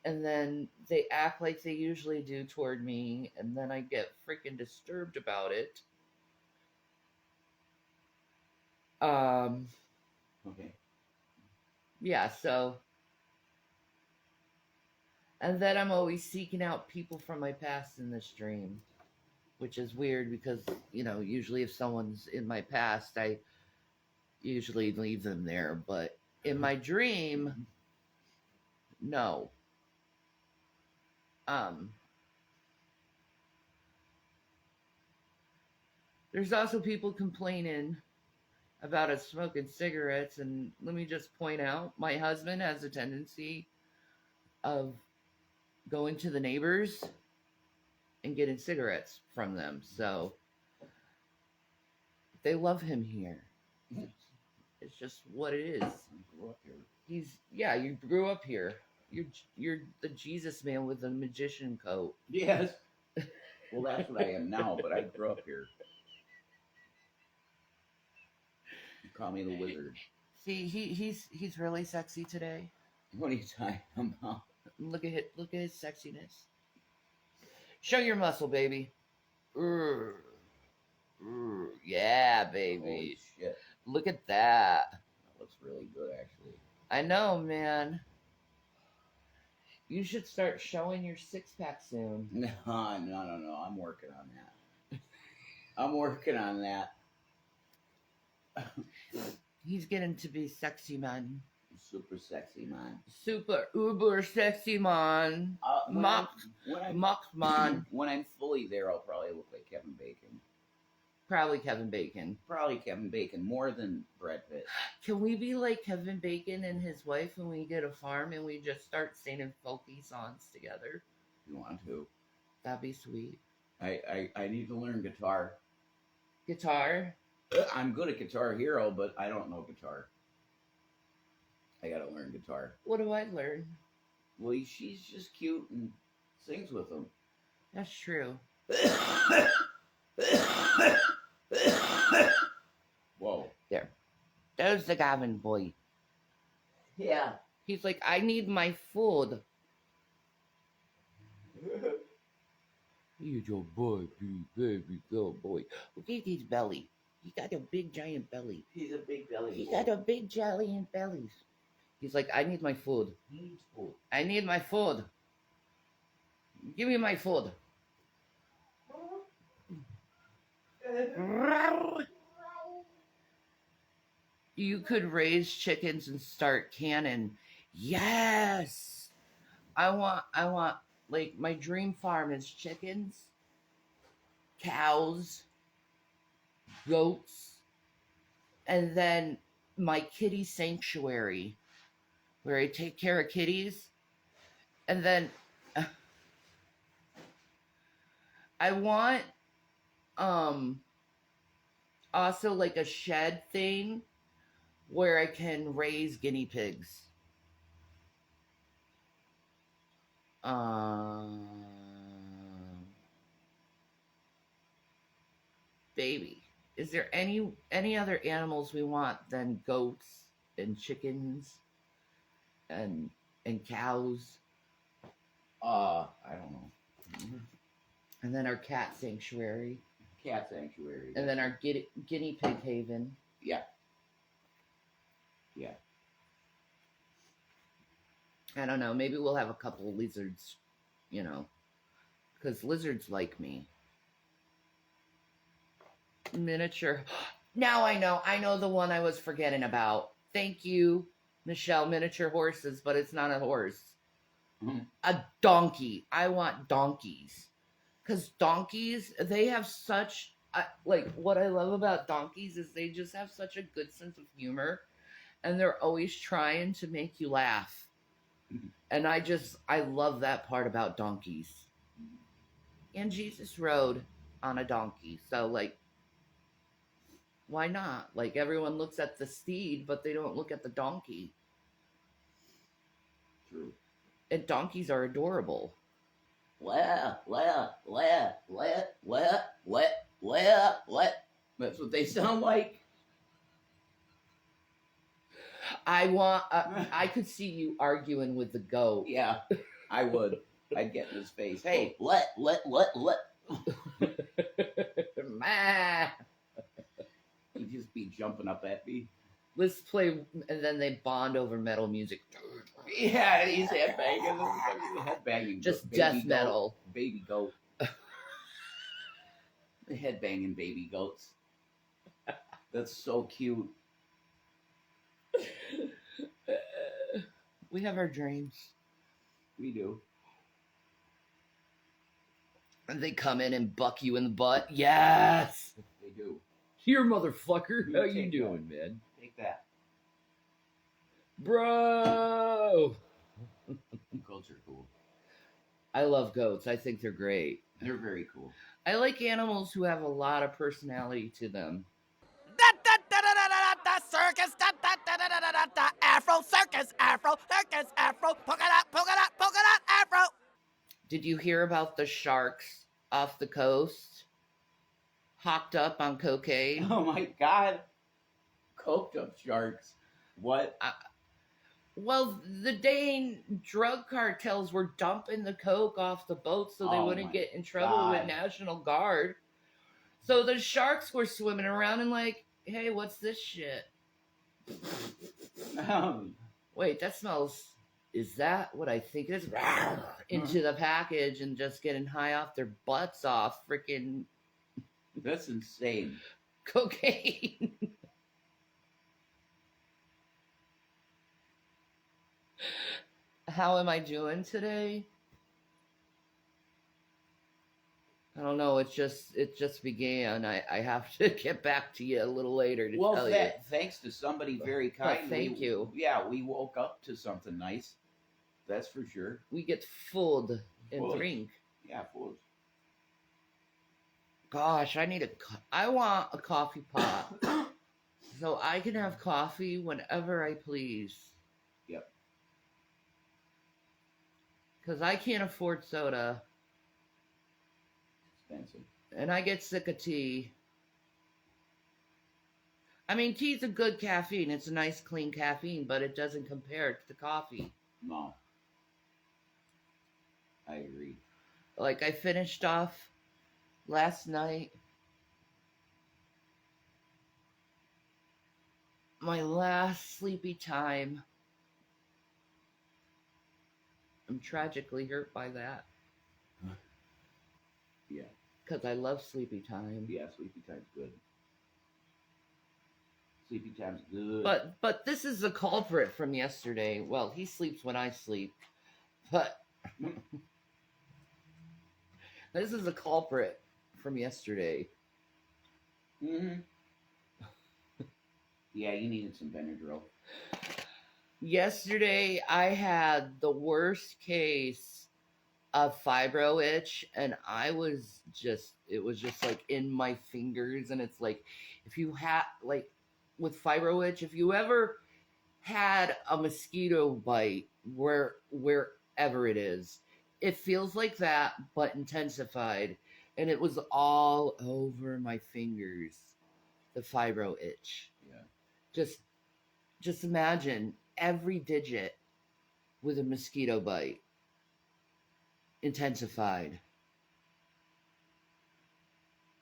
and then they act like they usually do toward me, and then I get freaking disturbed about it. Okay. Yeah, so. And then I'm always seeking out people from my past in this dream, which is weird because, usually if someone's in my past, I usually leave them there. But in my dream, no. There's also people complaining about us smoking cigarettes, and let me just point out, my husband has a tendency of going to the neighbors and getting cigarettes from them, so they love him here. It's just what it is. I grew up here. You grew up here. You're the Jesus man with the magician coat. Yes. Well, that's what I am now, but I grew up here. Call me the wizard. See, he's really sexy today. What are you talking about? Look at his sexiness. Show your muscle, baby. Yeah, baby. Holy shit. Look at that. That looks really good, actually. I know, man. You should start showing your six-pack soon. No. I'm working on that. I'm working on that. He's getting to be sexy, man. Super sexy, man. Super uber sexy, man. Mox, man. When I'm fully there, I'll probably look like Kevin Bacon. Probably Kevin Bacon. Probably Kevin Bacon, more than Brad Pitt. Can we be like Kevin Bacon and his wife when we get a farm and we just start singing folky songs together? You want to? That'd be sweet. I need to learn guitar. Guitar? I'm good at Guitar Hero, but I don't know guitar. I gotta learn guitar. What do I learn? Well, she's just cute and sings with them. That's true. Whoa. There. There's the Gavin boy. Yeah. He's like, I need my food. He's your boy, baby girl boy. Look at his belly. He got a big giant belly. He's a big belly. He got a big giant belly. He's like, I need my food. He needs food. I need my food. Give me my food. You could raise chickens and start canning. Yes. I want, like, my dream farm is chickens, cows, goats, and then my kitty sanctuary where I take care of kitties. And then I want also like a shed thing where I can raise guinea pigs. Baby, is there any other animals we want than goats and chickens and cows? I don't know. And then our cat sanctuary. Cat sanctuary. And then our guinea pig haven. Yeah. Yeah. I don't know. Maybe we'll have a couple of lizards, you know, because lizards like me. Miniature. Now I know the one I was forgetting about. Thank you, Michelle. Miniature horses, but it's not a horse. Mm-hmm. A donkey. I want donkeys. Because donkeys, they have such, like, what I love about donkeys is they just have such a good sense of humor. And they're always trying to make you laugh. Mm-hmm. And I love that part about donkeys. And Jesus rode on a donkey. So, like, why not? Like, everyone looks at the steed, but they don't look at the donkey. True. And donkeys are adorable. What? That's what they sound like. I could see you arguing with the goat. Yeah, I would. I'd get in his face. Hey, what? He'd just be jumping up at me. Let's play, and then they bond over metal music. Yeah, he's headbanging. Just death metal. Baby goat. The headbanging baby goats. That's so cute. We have our dreams. We do. And they come in and buck you in the butt. Yes! They do. Here, motherfucker. How you doing, man? Take that. Bro! Goats are cool. I love goats. I think they're great. They're very cool. I like animals who have a lot of personality to them. Circus, Afro circus, Afro circus, Afro polka dot, Afro. Did you hear about the sharks off the coast? Hocked up on cocaine? Oh my God. coked up sharks. What? Well, the Dane drug cartels were dumping the coke off the boat so they Oh wouldn't my get in trouble with God. National Guard. So the sharks were swimming around and like, hey, what's this shit? Wait, that smells. Is that what I think it is? Into the package and just getting high off their butts off freaking That's insane. cocaine. How am I doing today? I don't know. It just began. I have to get back to you a little later to tell you. Thanks to somebody very kind. Thank you. Yeah, we woke up to something nice. That's for sure. We get food and drink. Yeah, food. Gosh, I want a coffee pot so I can have coffee whenever I please. Yep. Because I can't afford soda. Expensive. And I get sick of tea. I mean, tea's a good caffeine. It's a nice, clean caffeine, but it doesn't compare to coffee. No. I agree. Like, I finished off last night my last sleepy time. I'm tragically hurt by that. Yeah. Because I love sleepy time. Yeah, sleepy time's good. Sleepy time's good. But this is the culprit from yesterday. Well, he sleeps when I sleep. But this is the culprit from yesterday. Mm-hmm. Yeah, you needed some Benadryl. Yesterday, I had the worst case of fibro itch, and it was just like in my fingers, and it's like, if you have, like, with fibro itch, if you ever had a mosquito bite wherever it is, it feels like that, but intensified, and it was all over my fingers, the fibro itch. Yeah. Just imagine every digit with a mosquito bite intensified.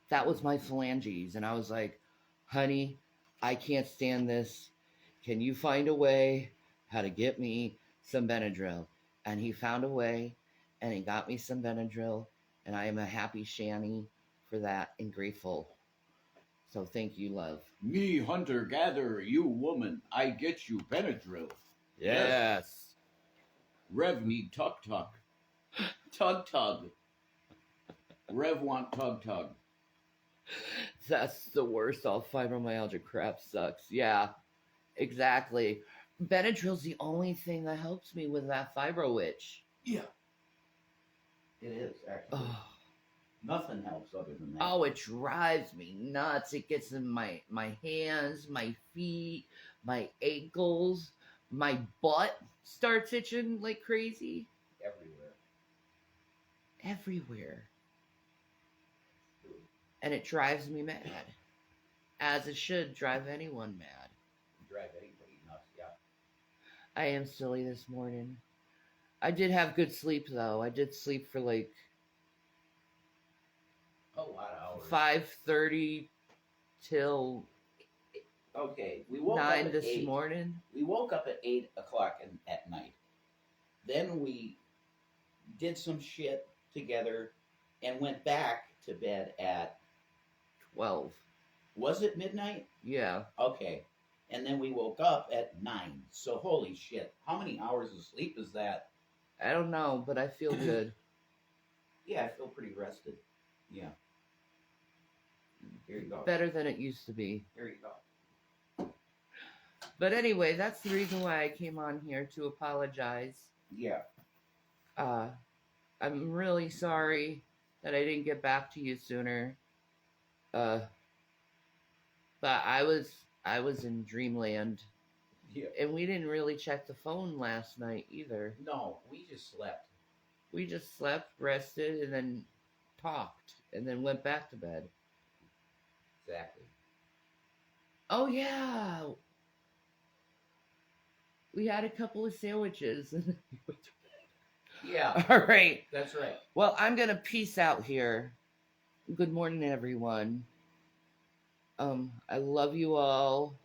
That was my phalanges, and I was like, honey, I can't stand this. Can you find a way how to get me some Benadryl? And he found a way, and he got me some Benadryl, and I am a happy Shanny for that and grateful. So thank you, love. Me, hunter-gatherer, you woman, I get you Benadryl. Yes. Rev need tug-tug. Tug-tug. Rev want tug-tug. That's the worst. All fibromyalgia crap sucks. Yeah, exactly. Benadryl's the only thing that helps me with that fibro itch. Yeah. It is, actually. Oh. Nothing helps other than that. Oh, it drives me nuts. It gets in my hands, my feet, my ankles, my butt starts itching like crazy. Everywhere. And it drives me mad. As it should drive anyone mad. Drive anybody nuts, yeah. I am silly this morning. I did have good sleep, though. I did sleep for like A lot of hours. 5:30 till Okay, we woke 9 up this at 8. morning. We woke up at 8 o'clock at night. Then we did some shit together and went back to bed at 12. Was it midnight? Yeah. Okay. And then we woke up at 9. So holy shit. How many hours of sleep is that? I don't know, but I feel good. Yeah, I feel pretty rested. Yeah. Here you go. Better than it used to be. Here you go. But anyway, that's the reason why I came on here, to apologize. Yeah. I'm really sorry that I didn't get back to you sooner. But I was in dreamland. Yeah. And we didn't really check the phone last night either. No, we just slept. We just slept, rested, and then talked, and then went back to bed. Exactly. Oh yeah, we had a couple of sandwiches. Yeah, All right. that's right. Well, I'm gonna peace out here. Good morning, everyone. I love you all.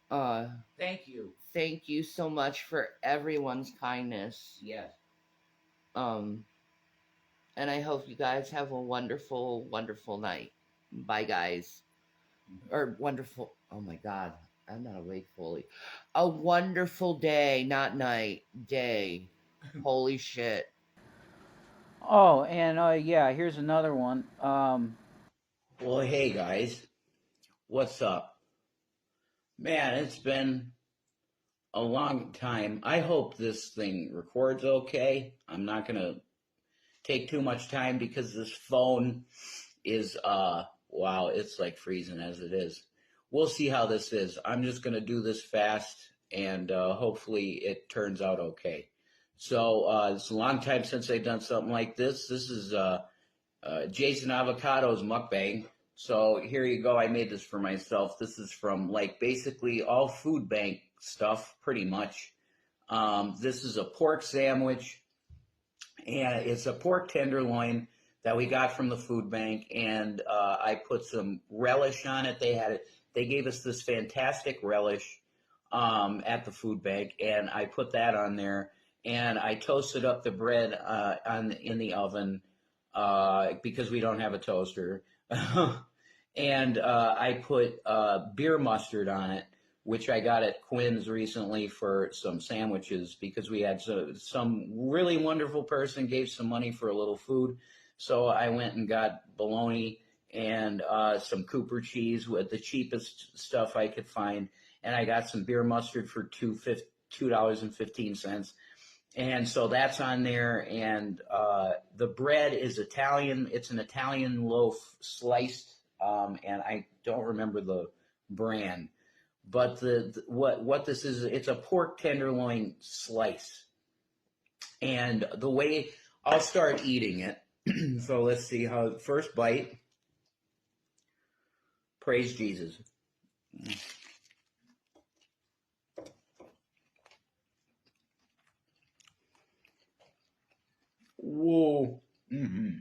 Uh, Thank you. thank you so much for everyone's kindness. Yes. Um, and I hope you guys have a wonderful, wonderful night. Bye, guys. Or wonderful. Oh my God, I'm not awake fully. A wonderful day, not night. Day. Holy shit. Oh, and yeah, here's another one. Well, hey guys, what's up? Man, it's been a long time. I hope this thing records okay. I'm not gonna take too much time because this phone is wow, it's like freezing as it is. We'll see how this is. I'm just gonna do this fast and hopefully it turns out okay. So it's a long time since I've done something like this. This is Jason Avocado's mukbang. So here you go. I made this for myself. This is from like basically all food bank stuff, pretty much. This is a pork sandwich, and it's a pork tenderloin that we got from the food bank, and I put some relish on it. They gave us this fantastic relish at the food bank, and I put that on there, and I toasted up the bread in the oven because we don't have a toaster. And I put beer mustard on it, which I got at Quinn's recently for some sandwiches because we had some really wonderful person gave some money for a little food. So I went and got bologna and some Cooper cheese with the cheapest stuff I could find. And I got some beer mustard for $2.15. And so that's on there. And the bread is Italian. It's an Italian loaf sliced. And I don't remember the brand. But what this is, it's a pork tenderloin slice. And the way I'll start eating it. So let's see how first bite. Praise Jesus. Whoa. Mm-hmm.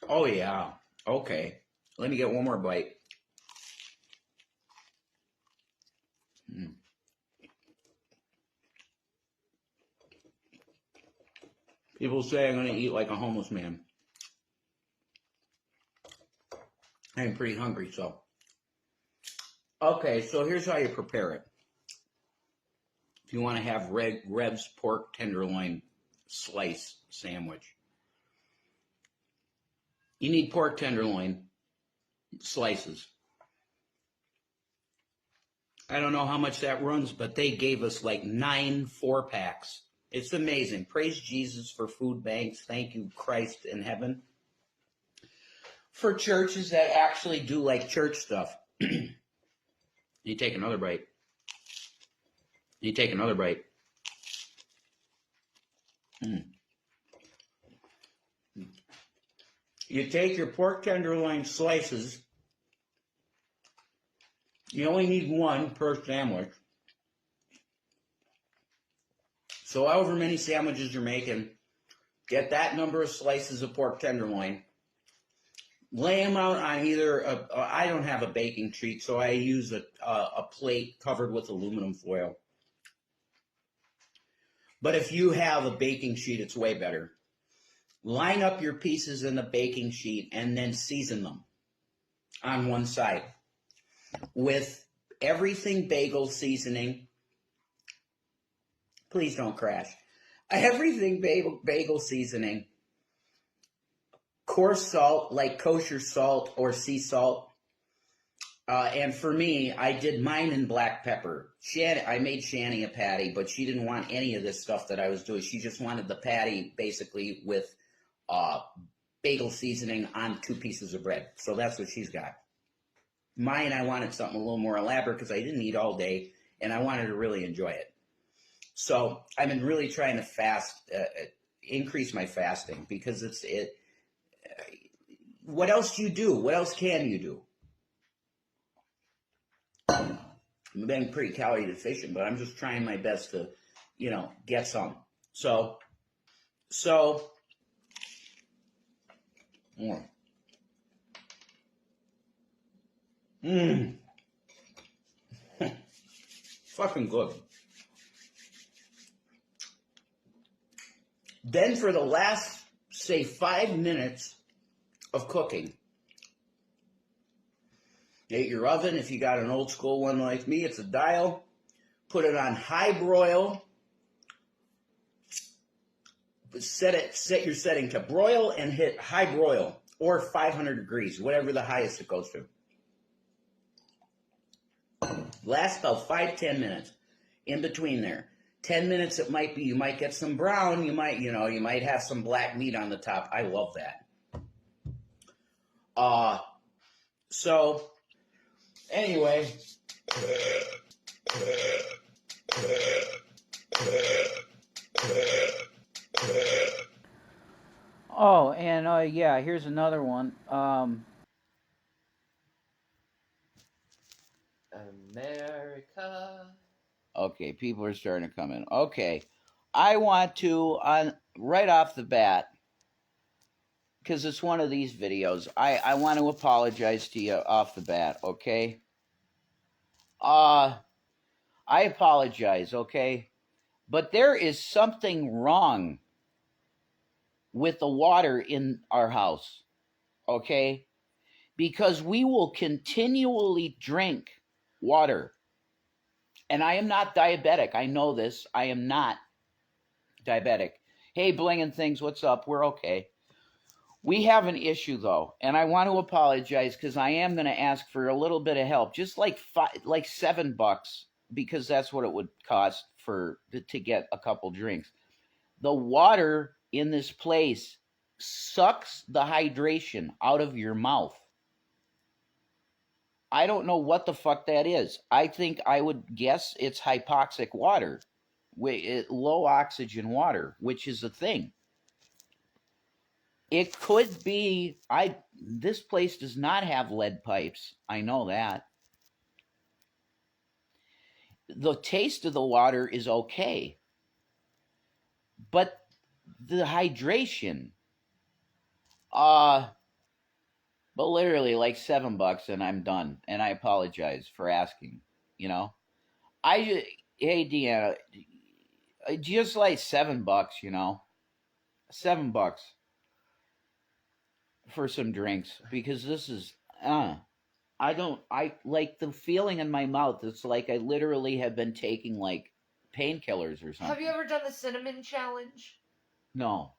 Oh yeah. Okay. Let me get one more bite. Mm. People say I'm going to eat like a homeless man. I'm pretty hungry, so. Okay, so here's how you prepare it. If you want to have Rev's pork tenderloin slice sandwich, you need pork tenderloin slices. I don't know how much that runs, but they gave us like 9 4-packs. It's amazing. Praise Jesus for food banks. Thank you, Christ in heaven. For churches that actually do like church stuff. You take another bite. You take another bite. Mm. You take your pork tenderloin slices. You only need one per sandwich. So however many sandwiches you're making, get that number of slices of pork tenderloin. Lay them out on either, I don't have a baking sheet, so I use a plate covered with aluminum foil. But if you have a baking sheet, it's way better. Line up your pieces in the baking sheet and then season them on one side with everything bagel seasoning. Please don't crash. Everything bagel seasoning. Coarse salt, like kosher salt or sea salt. And for me, I did mine in black pepper. I made Shanny a patty, but she didn't want any of this stuff that I was doing. She just wanted the patty basically with bagel seasoning on 2 pieces of bread. So that's what she's got. Mine, I wanted something a little more elaborate because I didn't eat all day, and I wanted to really enjoy it. So I've been really trying to increase my fasting because what else do you do? What else can you do? I'm being pretty calorie deficient, but I'm just trying my best to, get some. So, fucking good. Then for the last, say, 5 minutes of cooking, hit your oven. If you got an old school one like me, it's a dial. Put it on high broil. Set your setting to broil and hit high broil or 500 degrees, whatever the highest it goes to. Last about 5-10 minutes. In between there, 10 minutes it might be. You might get some brown. You might have some black meat on the top. I love that. So anyway. Oh, and yeah, here's another one. America. Okay, people are starting to come in. Okay, I want to, right off the bat, because it's one of these videos, I want to apologize to you off the bat, okay? I apologize, okay? But there is something wrong with the water in our house, okay? Because we will continually drink water. And I am not diabetic. I know this. I am not diabetic. Hey, Blingin' Things, what's up? We're okay. We have an issue, though, and I want to apologize because I am going to ask for a little bit of help, just like $7, because that's what it would cost to get a couple drinks. The water in this place sucks the hydration out of your mouth. I don't know what the fuck that is. I think I would guess it's hypoxic water, low oxygen water, which is a thing. It could be, this place does not have lead pipes. I know that. The taste of the water is okay. But the hydration, but literally like $7 and I'm done. And I apologize for asking, hey, Deanna, just like $7, $7 for some drinks, because this is, I like the feeling in my mouth. It's like I literally have been taking like painkillers or something. Have you ever done the cinnamon challenge? No.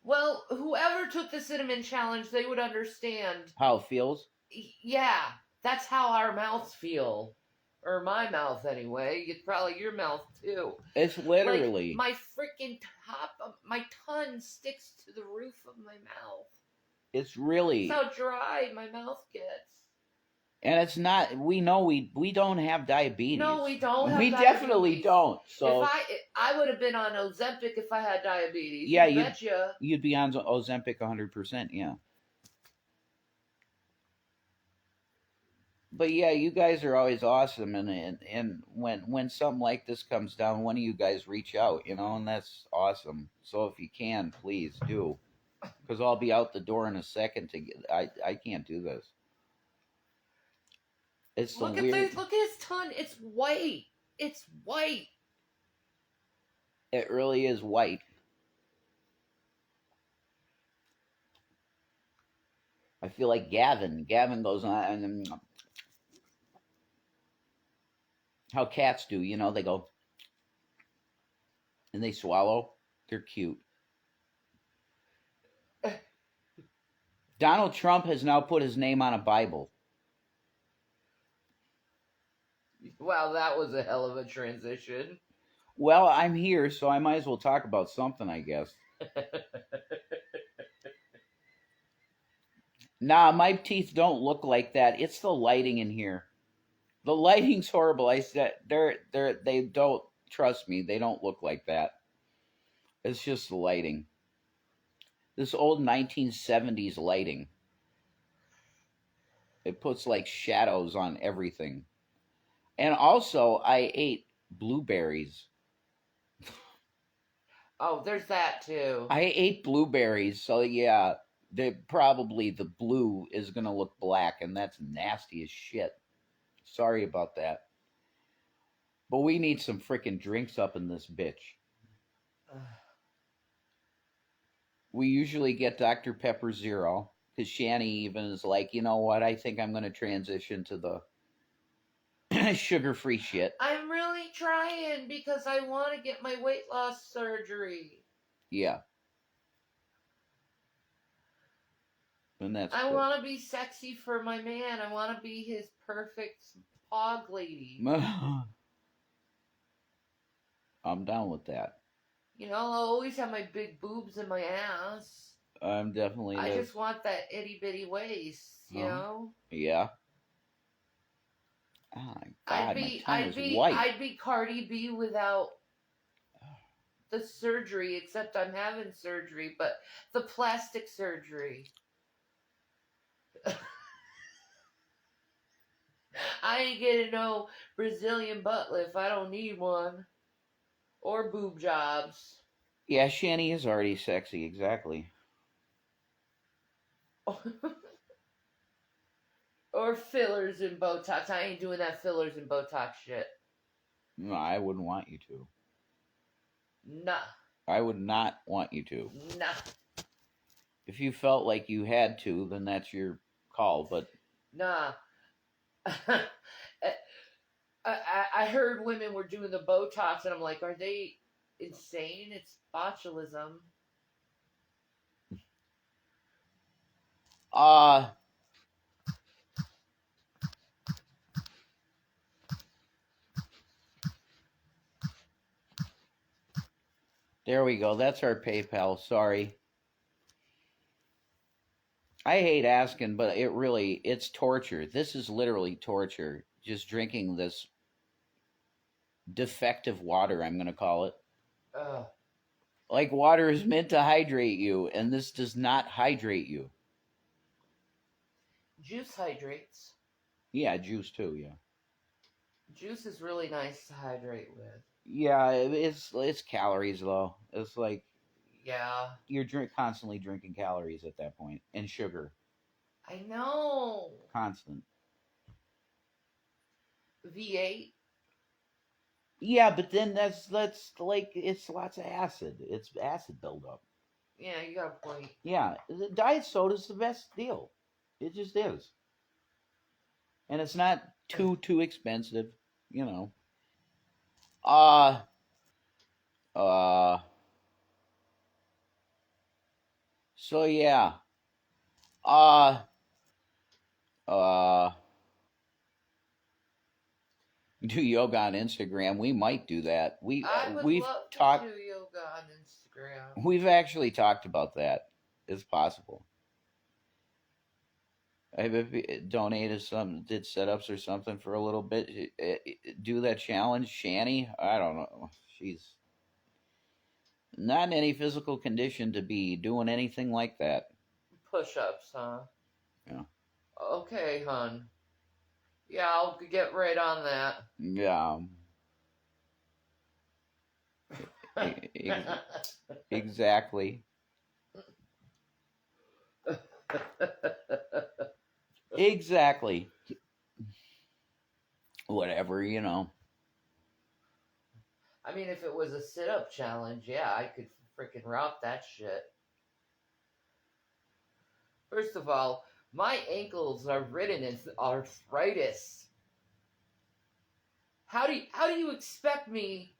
Well, whoever took the cinnamon challenge, they would understand how it feels. Yeah, that's how our mouths feel. Or my mouth, anyway. It's probably your mouth, too. It's literally... Like, my freaking top of my tongue sticks to the roof of my mouth. It's really... That's how dry my mouth gets. And it's not... We know we don't have diabetes. No, we don't have diabetes. We definitely don't. So if I would have been on Ozempic if I had diabetes. Yeah, you'd be on Ozempic 100%, yeah. But yeah, you guys are always awesome, and when something like this comes down, one of you guys reach out, and that's awesome. So if you can, please do, because I'll be out the door in a second. I can't do this. It's look at his tongue. It's white. It's white. It really is white. I feel like Gavin. Gavin goes on and. How cats do, they go and they swallow. They're cute. Donald Trump has now put his name on a Bible. Wow, that was a hell of a transition. Well, I'm here, so I might as well talk about something, I guess. Nah, my teeth don't look like that. It's the lighting in here. The lighting's horrible. I said they don't, trust me, they don't look like that. It's just the lighting. This old 1970s lighting. It puts like shadows on everything. And also, I ate blueberries. Oh, there's that too. I ate blueberries, so yeah, probably the blue is gonna look black, and that's nasty as shit. Sorry about that. But we need some freaking drinks up in this bitch. We usually get Dr. Pepper Zero, because Shanny even is like, you know what, I think I'm gonna transition to the sugar-free shit. I'm really trying because I want to get my weight loss surgery. Yeah. And that's I good. want to be sexy for my man. I want to be his perfect pog lady. I'm down with that. You know, I'll always have my big boobs and my ass. I'm definitely. I just want that itty bitty waist, you know? Yeah. Oh my God, my tongue is white. I'd be Cardi B without the surgery, except I'm having surgery, but the plastic surgery. I ain't getting no Brazilian butt lift. I don't need one. Or boob jobs. Yeah, Shanny is already sexy, exactly. Or fillers and Botox. I ain't doing that fillers and Botox shit. No, I wouldn't want you to. Nah. I would not want you to. Nah. If you felt like you had to, then that's your call, but... Nah. I heard women were doing the Botox, and I'm like, are they insane? It's botulism. There we go. That's our PayPal. Sorry. I hate asking, but it's torture. This is literally torture. Just drinking this defective water, I'm going to call it. Like water is meant to hydrate you, and this does not hydrate you. Juice hydrates. Yeah, juice too, yeah. Juice is really nice to hydrate with. Yeah, it's calories though. It's like, yeah, you're constantly drinking calories at that point, and sugar. I know. Constant. V8. Yeah, but then that's like, it's lots of acid. It's acid buildup. Yeah, you got a point. Yeah, the diet soda's the best deal. It just is. And it's not too expensive, you know. So yeah. Do yoga on Instagram. We might do that. We've love to do yoga on Instagram. We've actually talked about that. It's possible. I donated some, did setups or something for a little bit. Do that challenge, Shanny. I don't know. She's not in any physical condition to be doing anything like that. Push-ups, huh? Yeah. Okay, hon. Yeah, I'll get right on that. Yeah. Exactly. Exactly. Whatever, you know. I mean, if it was a sit-up challenge, yeah, I could freaking rock that shit. First of all, my ankles are ridden with arthritis. How do you expect me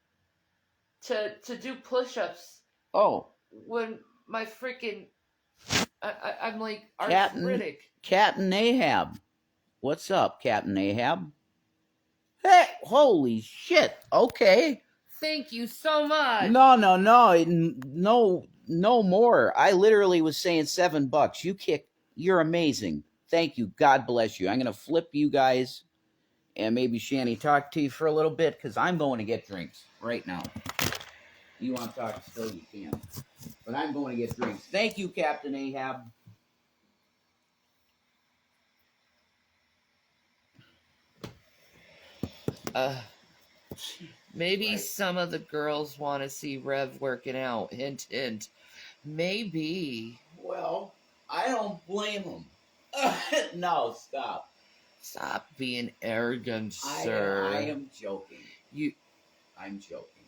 to do push-ups? Oh, when my freaking I'm like arthritic. Captain Ahab. What's up, Captain Ahab? Hey, holy shit. Okay. Thank you so much. No more. I literally was saying $7. You're amazing. Thank you. God bless you. I'm going to flip you guys and maybe Shanny talk to you for a little bit because I'm going to get drinks right now. You want to talk still, you can. But I'm going to get drinks. Thank you, Captain Ahab. Maybe Right. some of the girls want to see Rev working out. Hint, hint. Maybe. Well, I don't blame him. No, stop. Stop being arrogant, I sir. am joking. I'm joking.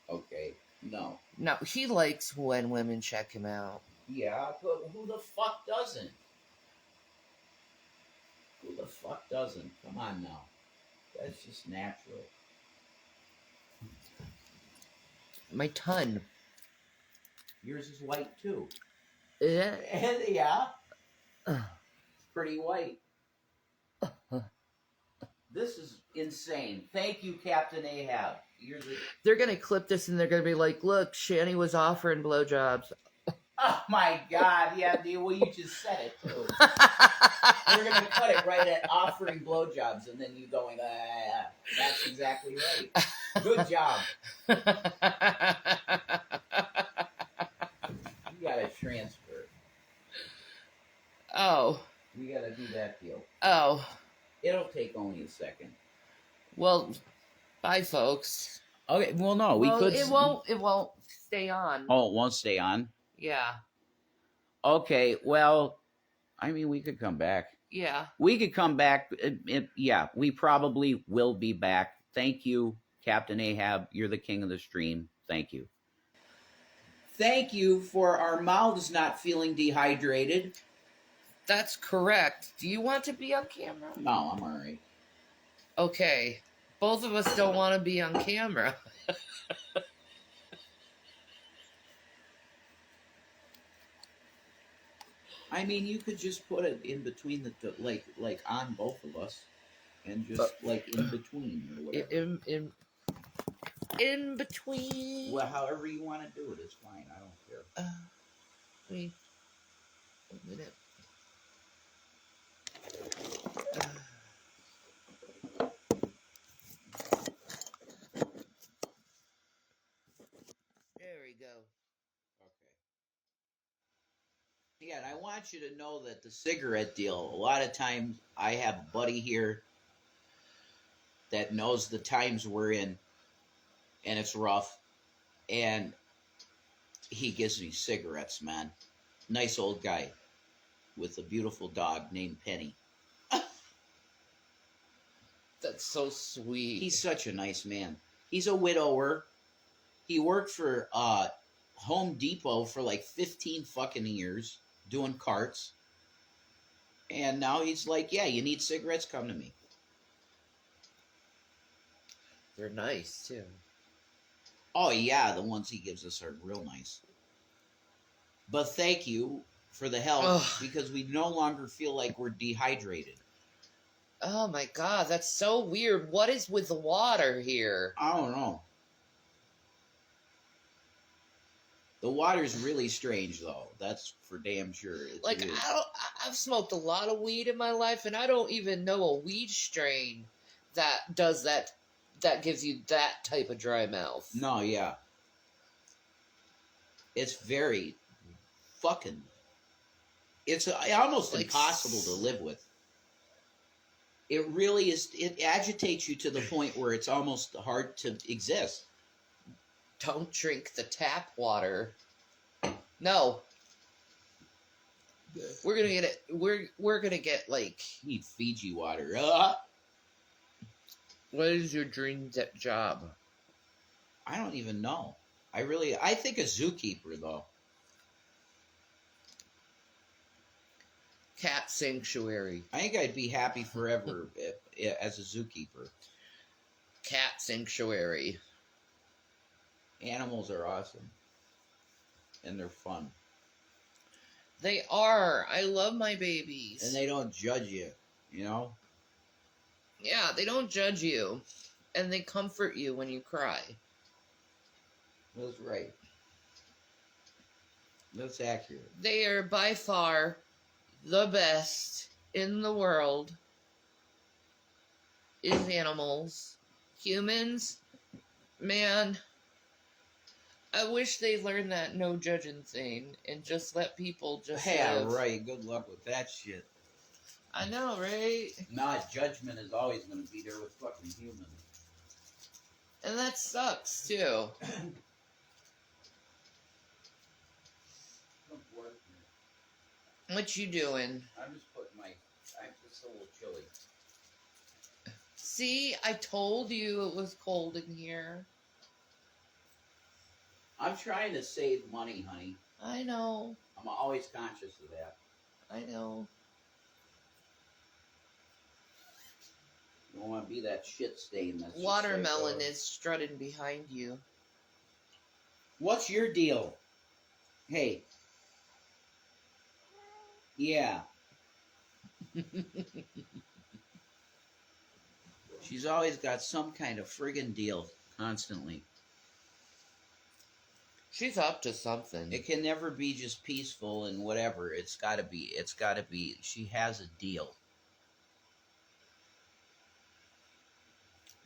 Okay. No. No, he likes when women check him out. Yeah, but who the fuck doesn't? Who the fuck doesn't? Come on now. That's just natural. My ton. Yours is white too. Yeah. And yeah. Pretty white. This is insane. Thank you, Captain Ahab. They're gonna clip this and they're gonna be like, "Look, Shanny was offering blowjobs." Oh my God! Yeah, well, you just said it too. We're gonna cut it right at offering blowjobs, and then you going, that's exactly right. Good job. You gotta transfer. Oh. We gotta do that deal. Oh. It'll take only a second. Well, bye, folks. Okay. Well, no, we could. It won't stay on. Oh, it won't stay on. Yeah. Okay. Well, I mean, we could come back. Yeah. We could come back. Yeah, we probably will be back. Thank you, Captain Ahab. You're the king of the stream. Thank you. Thank you for our mouths not feeling dehydrated. That's correct. Do you want to be on camera? No, I'm all right. Okay. Both of us don't want to be on camera. I mean, you could just put it in between the like on both of us, and just like in between or whatever. In between. Well, however you want to do it is fine. I don't care. Wait a minute. There we go. Okay. Yeah, and I want you to know that the cigarette deal, a lot of times I have a buddy here that knows the times we're in, and it's rough, and he gives me cigarettes, man. Nice old guy with a beautiful dog named Penny. That's so sweet. He's such a nice man. He's a widower. He worked for Home Depot for like 15 fucking years doing carts. And now he's like, yeah, you need cigarettes? Come to me. They're nice, too. Oh, yeah, the ones he gives us are real nice. But thank you for the help, because we no longer feel like we're dehydrated. Oh, my God, that's so weird. What is with the water here? I don't know. The water's really strange, though. That's for damn sure. It's like, weird. I've smoked a lot of weed in my life, and I don't even know a weed strain that does that gives you that type of dry mouth. No, yeah. It's very fucking... It's almost like impossible to live with. It really is. It agitates you to the point where it's almost hard to exist. Don't drink the tap water. No. We're gonna get it. We're gonna get like. You need Fiji water. What is your dream job? I don't even know. I think a zookeeper though. Cat sanctuary. I think I'd be happy forever as a zookeeper. Cat sanctuary. Animals are awesome. And they're fun. They are. I love my babies. And they don't judge you, you know? Yeah, they don't judge you. And they comfort you when you cry. That's right. That's accurate. They are by far the best in the world is animals. Humans, man, I wish they learned that no judging thing and just let people just Yeah, live. right. Good luck with that shit. I know, right? Nah, judgment is always going to be there with fucking humans. And that sucks, too. What you doing? I'm just putting I'm just a little chilly. See, I told you it was cold in here. I'm trying to save money, honey. I know. I'm always conscious of that. I know. You don't want to be that shit stain. That's Watermelon is strutting behind you. What's your deal? Hey. Yeah. She's always got some kind of friggin' deal, constantly. She's up to something. It can never be just peaceful and whatever. It's gotta be, she has a deal.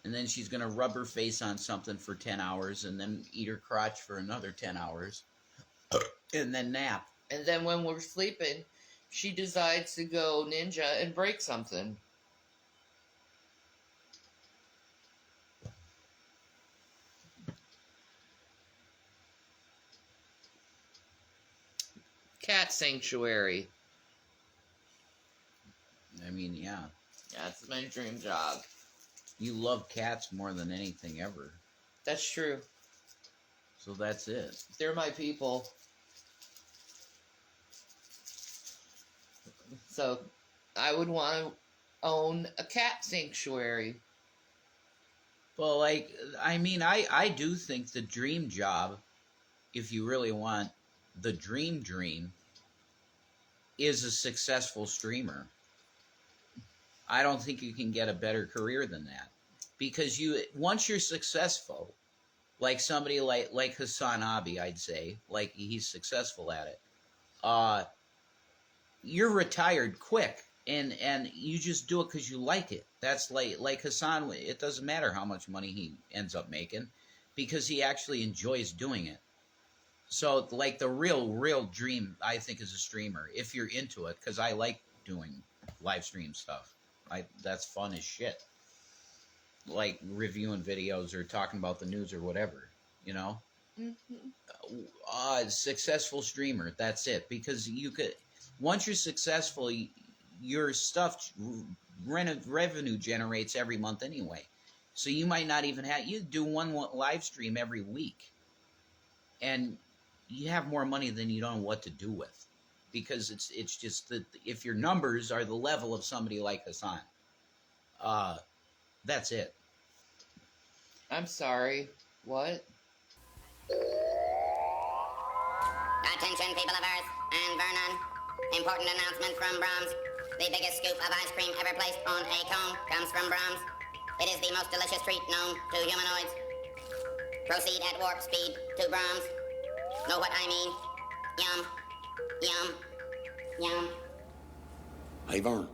And then she's gonna rub her face on something for 10 hours and then eat her crotch for another 10 hours. And then nap. And then when we're sleeping, she decides to go ninja and break something. Cat sanctuary. I mean, yeah. That's my dream job. You love cats more than anything ever. That's true. So that's it. They're my people. So I would want to own a cat sanctuary. Well, like, I mean, I do think the dream job, if you really want the dream, is a successful streamer. I don't think you can get a better career than that. Because once you're successful, like somebody like Hassan Abi, I'd say, like he's successful at it, you're retired quick. And you just do it because you like it. That's like Hassan, it doesn't matter how much money he ends up making because he actually enjoys doing it. So, like, the real dream, I think, is a streamer, if you're into it, because I like doing live stream stuff. That's fun as shit. Like, reviewing videos or talking about the news or whatever, you know? Mm-hmm. Successful streamer, that's it. Because you could, once you're successful, your stuff revenue generates every month anyway. So you might not even you do one live stream every week. And you have more money than you don't know what to do with. Because it's just that if your numbers are the level of somebody like Hassan, that's it. I'm sorry. What? Attention, people of Earth and Vernon. Important announcement from Brahms. The biggest scoop of ice cream ever placed on a cone comes from Brahms. It is the most delicious treat known to humanoids. Proceed at warp speed to Brahms. Know what I mean? Yum. Yum. Yum. Hey, Vern,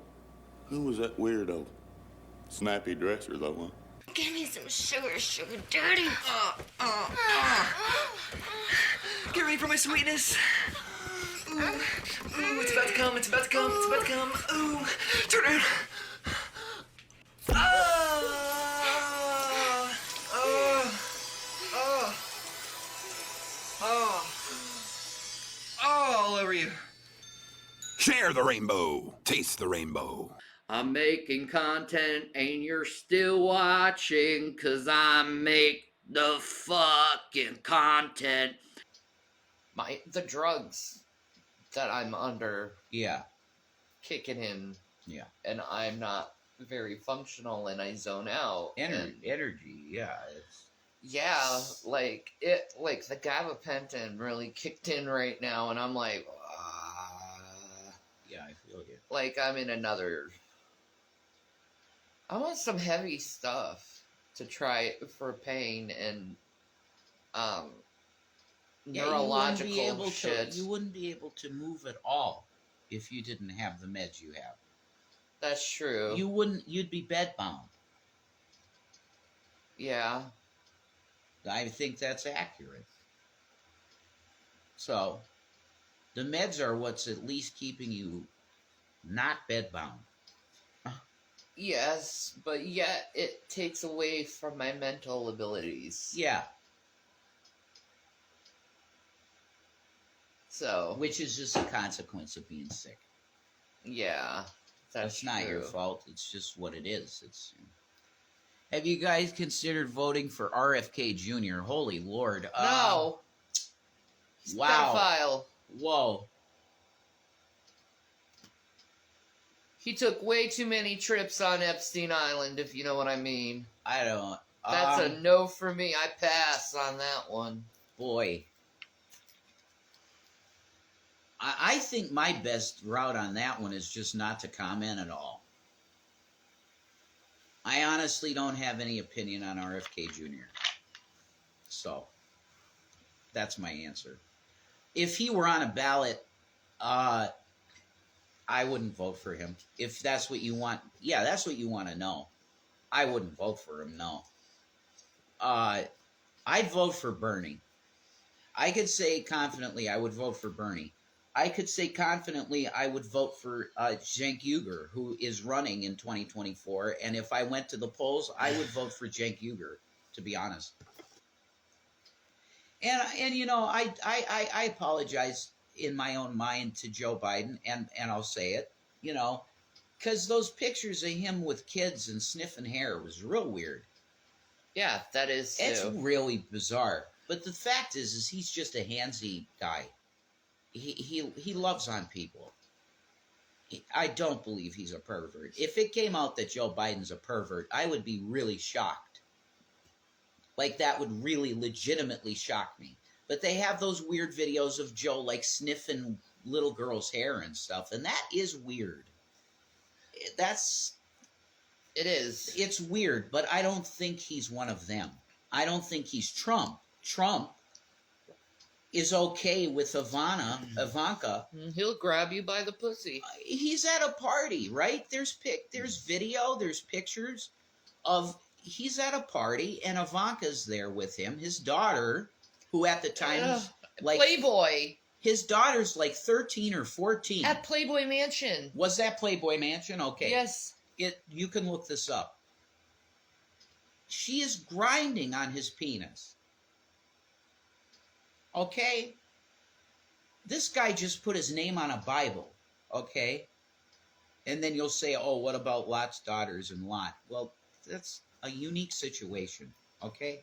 who was that weirdo? Snappy dresser, though, huh? Give me some sugar daddy. Get ready for my sweetness. Ooh, it's about to come, it's about to come, it's about to come. Ooh, turn around. All over you. Share the rainbow. Taste the rainbow. I'm making content and you're still watching 'cause I make the fucking content. The drugs that I'm under Yeah. kicking in. Yeah. And I'm not very functional and I zone out. Energy, yeah. Yeah, like the gabapentin really kicked in right now and I'm like, yeah, I feel you. Like I'm in another. I want some heavy stuff to try for pain and neurological shit. You wouldn't be able to move at all if you didn't have the meds you have. That's true. You'd be bedbound. Yeah. I think that's accurate. So, the meds are what's at least keeping you not bedbound. Yes, but yet it takes away from my mental abilities. Yeah. So, Which is just a consequence of being sick. yeah, that's not true. your fault. It's just what it is. Have you guys considered voting for RFK Jr.? Holy Lord. No. Wow. Pedophile. Whoa. He took way too many trips on Epstein Island, if you know what I mean. I don't. That's a no for me. I pass on that one. Boy. I think my best route on that one is just not to comment at all. I honestly don't have any opinion on RFK Jr. So, that's my answer. If he were on a ballot, I wouldn't vote for him. If that's what you want, yeah, that's what you want to know. I wouldn't vote for him, no. I'd vote for Bernie. I could say confidently I would vote for Bernie. I could say confidently I would vote for Cenk Uygur, who is running in 2024. And if I went to the polls, I would vote for Cenk Uygur, to be honest. And you know, I apologize in my own mind to Joe Biden, and I'll say it, you know, because those pictures of him with kids and sniffing hair was real weird. Yeah, that is too. It's really bizarre. But the fact is he's just a handsy guy. He loves on people. I don't believe he's a pervert. If it came out that Joe Biden's a pervert, I would be really shocked. Like, that would really legitimately shock me. But they have those weird videos of Joe, like, sniffing little girls' hair and stuff, and that is weird. It is. It's weird, but I don't think he's one of them. I don't think he's Trump. Trump is okay with Ivanka. He'll grab you by the pussy. He's at a party, right? There's video, there's pictures of he's at a party and Ivanka's there with him. His daughter, who at the time was like Playboy. His daughter's like 13 or 14. At Playboy Mansion. Was that Playboy Mansion? Okay. Yes. You can look this up. She is grinding on his penis. Okay? This guy just put his name on a Bible. Okay? And then you'll say, oh, what about Lot's daughters and Lot? Well, that's a unique situation. Okay?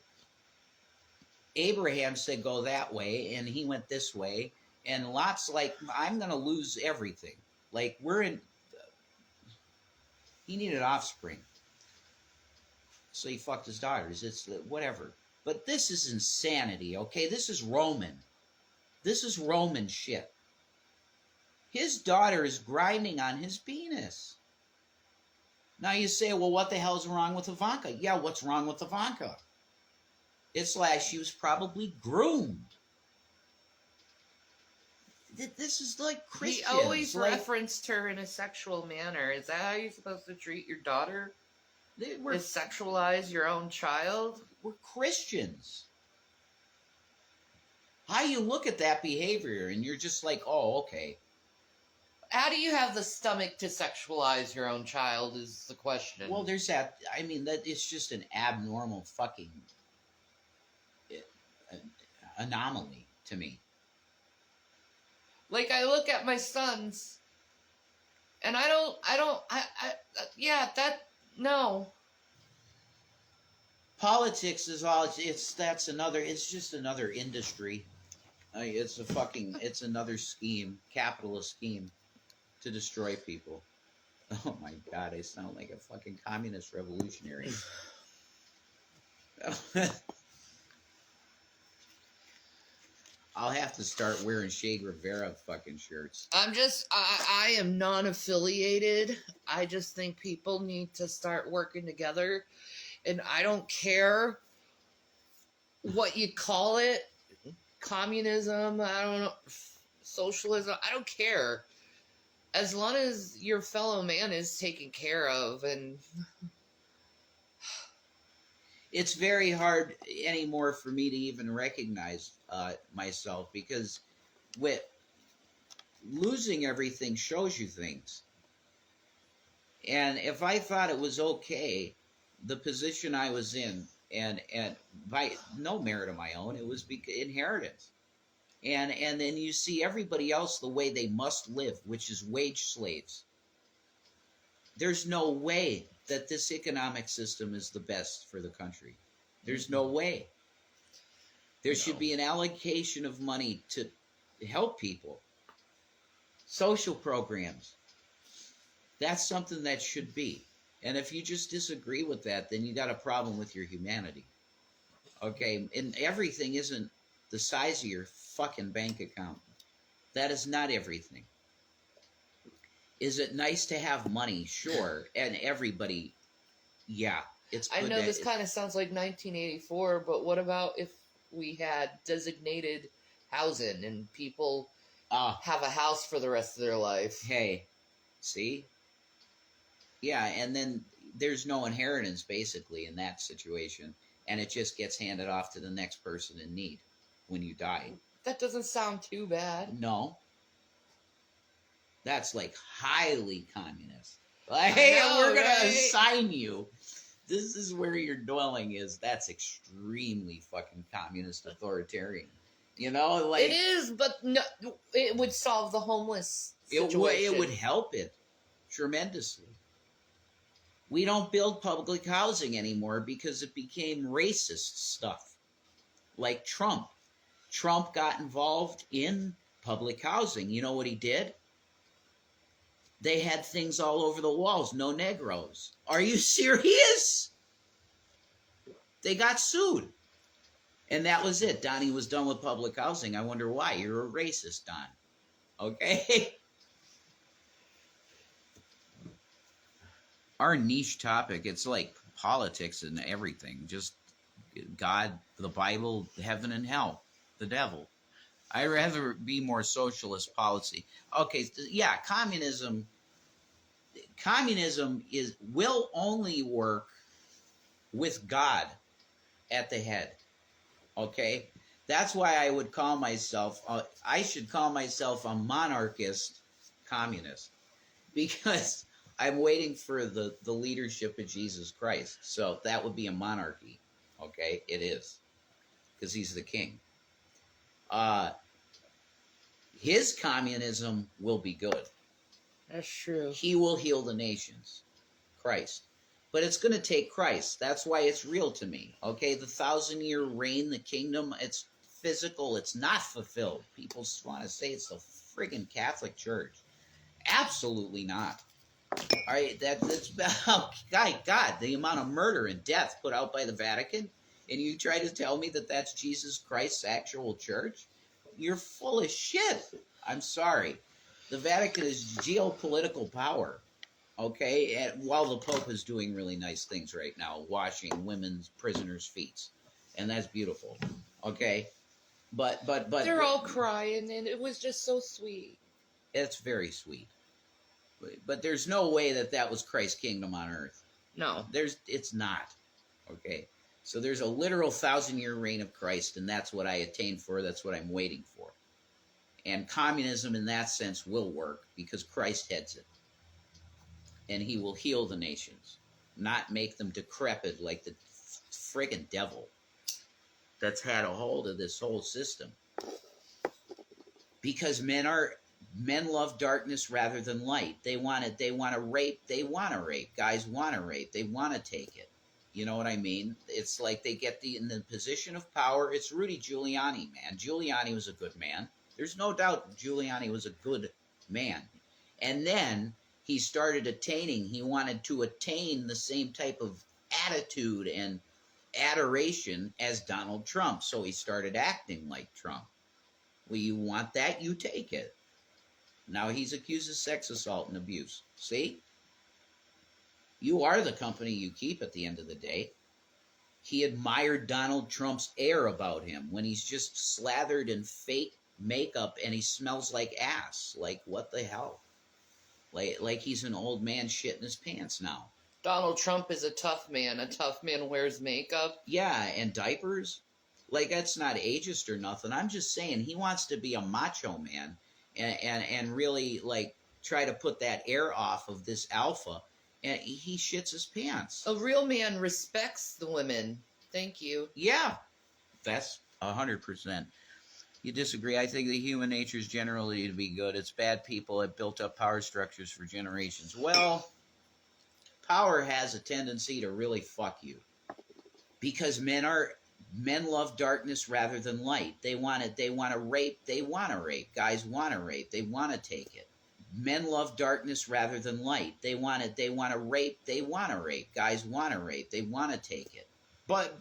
Abraham said go that way, and he went this way. And Lot's like, I'm going to lose everything. Like, he needed offspring. So he fucked his daughters. It's whatever. But this is insanity, okay? This is Roman. This is Roman shit. His daughter is grinding on his penis. Now you say, well, what the hell's wrong with Ivanka? Yeah, what's wrong with Ivanka? It's like she was probably groomed. This is like Christians. He always referenced her in a sexual manner. Is that how you're supposed to treat your daughter? Is sexualize your own child? We're Christians. How you look at that behavior and you're just like, oh, okay. How do you have the stomach to sexualize your own child is the question. Well, there's that. I mean, that it's just an abnormal fucking anomaly to me. Like, I look at my sons, and no. Politics is all, it's just another industry. It's another scheme, capitalist scheme to destroy people. Oh my God, I sound like a fucking communist revolutionary. I'll have to start wearing Che Guevara fucking shirts. I am non-affiliated. I just think people need to start working together. And I don't care what you call it. Communism, I don't know, socialism, I don't care. As long as your fellow man is taken care of. And it's very hard anymore for me to even recognize myself, because with losing everything shows you things. And if I thought it was okay, the position I was in, and by no merit of my own, it was inheritance. And then you see everybody else the way they must live, which is wage slaves. There's no way that this economic system is the best for the country. There's no way. There should be an allocation of money to help people. Social programs. That's something that should be. And if you just disagree with that, then you got a problem with your humanity. Okay? And everything isn't the size of your fucking bank account. That is not everything. Is it nice to have money? Sure. And everybody, yeah. It's good. I know this kind of sounds like 1984, but what about if we had designated housing and people have a house for the rest of their life? Hey, see? Yeah, and then there's no inheritance, basically, in that situation. And it just gets handed off to the next person in need when you die. That doesn't sound too bad. No. That's like highly communist. Like, hey, we're going to assign you. This is where your dwelling is. That's extremely fucking communist authoritarian. You know, like it is, but no, it would solve the homeless situation. It would help it tremendously. We don't build public housing anymore because it became racist stuff. Like Trump. Trump got involved in public housing. You know what he did? They had things all over the walls. No Negroes. Are you serious? They got sued. And that was it. Donnie was done with public housing. I wonder why. You're a racist, Don. Okay? Our niche topic, it's like politics and everything. Just God, the Bible, heaven and hell, the devil. I'd rather be more socialist policy. Okay, yeah, communism will only work with God at the head. Okay? That's why I would call myself, I should call myself a monarchist communist. Because I'm waiting for the leadership of Jesus Christ. So that would be a monarchy. Okay? It is. Because he's the king. His communism will be good. That's true. He will heal the nations. Christ. But it's going to take Christ. That's why it's real to me. Okay? The 1,000-year reign, the kingdom, it's physical. It's not fulfilled. People want to say it's the friggin' Catholic Church. Absolutely not. All right? That's about, God, the amount of murder and death put out by the Vatican, and you try to tell me that that's Jesus Christ's actual church? You're full of shit. I'm sorry. The Vatican is geopolitical power, okay? And while the Pope is doing really nice things right now, washing women's prisoners' feet, and that's beautiful, okay? But they're all crying, and it was just so sweet. It's very sweet, but there's no way that was Christ's kingdom on earth. No, it's not, okay? So there's a literal 1,000-year reign of Christ, and that's what I attain for. That's what I'm waiting for. And communism in that sense will work because Christ heads it. And he will heal the nations, not make them decrepit like the friggin' devil that's had a hold of this whole system. Because men love darkness rather than light. They want to rape. Guys want to rape. They want to take it. You know what I mean? It's like they get in the position of power. It's Rudy Giuliani, man. Giuliani was a good man. There's no doubt Giuliani was a good man. And then he started he wanted to attain the same type of attitude and adoration as Donald Trump. So he started acting like Trump. Well, you want that? You take it. Now he's accused of sex assault and abuse. See? You are the company you keep at the end of the day. He admired Donald Trump's air about him when he's just slathered in fake makeup and he smells like ass. Like, what the hell? Like he's an old man shitting his pants now. Donald Trump is a tough man. A tough man wears makeup. Yeah, and diapers. Like, that's not ageist or nothing. I'm just saying he wants to be a macho man and really, like, try to put that air off of this alpha. And he shits his pants. A real man respects the women. Thank you. Yeah, that's 100%. You disagree? I think that human nature is generally to be good. It's bad people have built up power structures for generations. Well, power has a tendency to really fuck you because men love darkness rather than light. They want to rape. Guys want to rape. They want to take it. Men love darkness rather than light. They want to rape. They want to rape. Guys want to rape. They want to take it. But,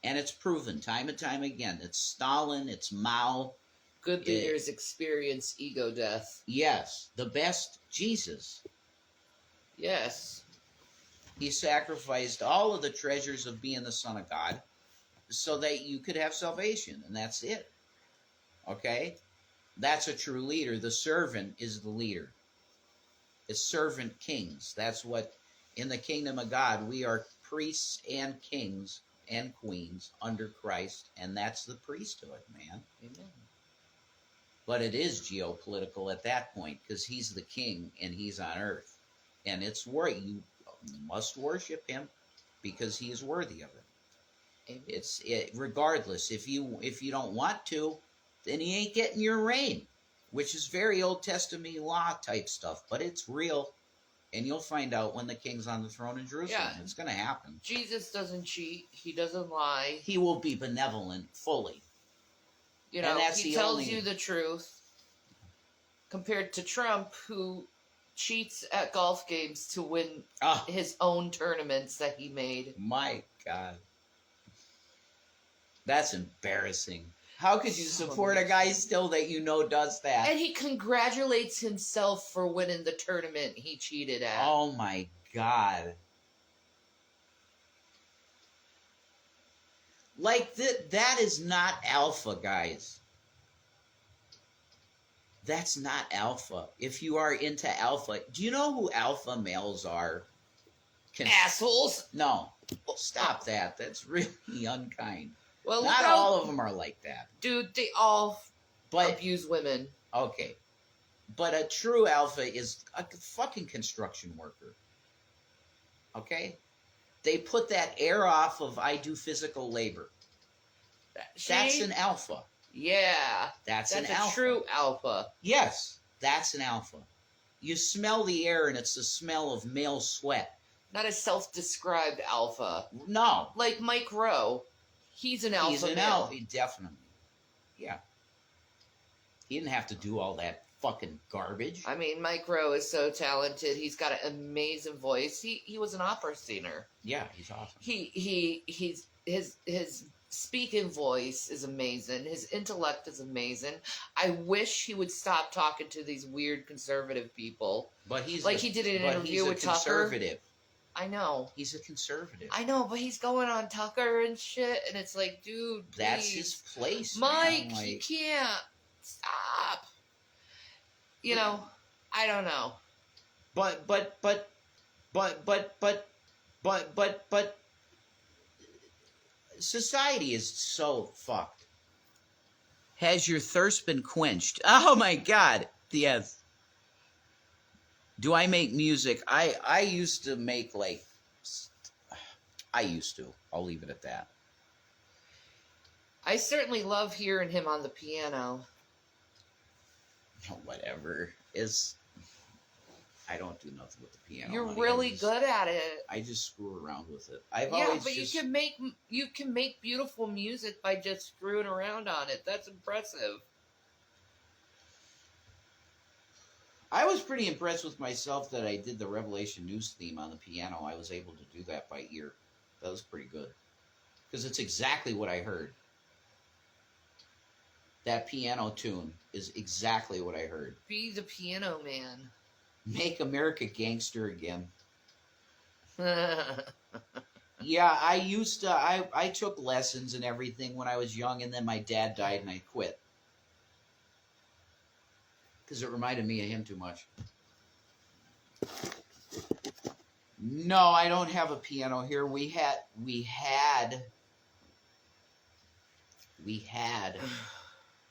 and it's proven time and time again. It's Stalin, it's Mao. Good leaders experience ego death. Yes. The best, Jesus. Yes. He sacrificed all of the treasures of being the Son of God so that you could have salvation, and that's it. Okay? That's a true leader. The servant is the leader. It's servant kings. That's what, in the kingdom of God, we are priests and kings and queens under Christ, and that's the priesthood, man. Amen. But it is geopolitical at that point because he's the king and he's on earth, and it's where you must worship him because he is worthy of it. Amen. Regardless, if you don't want to, then he ain't getting your reign, which is very Old Testament law type stuff, but it's real. And you'll find out when the king's on the throne in Jerusalem. Yeah. It's going to happen. Jesus doesn't cheat. He doesn't lie. He will be benevolent fully. You know, he tells you the truth. Compared to Trump, who cheats at golf games to win his own tournaments that he made. My God. That's embarrassing. How could you support a guy still that you know does that? And he congratulates himself for winning the tournament he cheated at. Oh my God. Like, that is not alpha, guys. That's not alpha. If you are into alpha, do you know who alpha males are? Assholes? No. Stop that. That's really unkind. Well, not all of them are like that. Dude, they all abuse women. Okay. But a true alpha is a fucking construction worker. Okay? They put that air off of I do physical labor. That's an alpha. Yeah. That's an alpha. That's a true alpha. Yes. That's an alpha. You smell the air and it's the smell of male sweat. Not a self-described alpha. No. Like Mike Rowe. He's an alpha He's an male. alpha, definitely. Yeah. He didn't have to do all that fucking garbage. I mean, Mike Rowe is so talented. He's got an amazing voice. He was an opera singer. Yeah, he's awesome. His speaking voice is amazing. His intellect is amazing. I wish he would stop talking to these weird conservative people. But he's like he did in an interview with Tucker. Conservative. I know. He's a conservative. I know, but he's going on Tucker and shit, and it's like, dude, please. That's his place, Mike, man. Like, you can't. Stop. You know, I don't know. But, society is so fucked. Has your thirst been quenched? Oh my God. Yes. Do I make music? I used to make I'll leave it at that. I certainly love hearing him on the piano. Whatever. I don't do nothing with the piano. You're really good at it. I just screw around with it. You can make beautiful music by just screwing around on it. That's impressive. I was pretty impressed with myself that I did the Revelation News theme on the piano. I was able to do that by ear. That was pretty good. Because it's exactly what I heard. That piano tune is exactly what I heard. Be the piano man. Make America gangster again. Yeah, I took lessons and everything when I was young, and then my dad died and I quit. Because it reminded me of him too much. No, I don't have a piano here. We had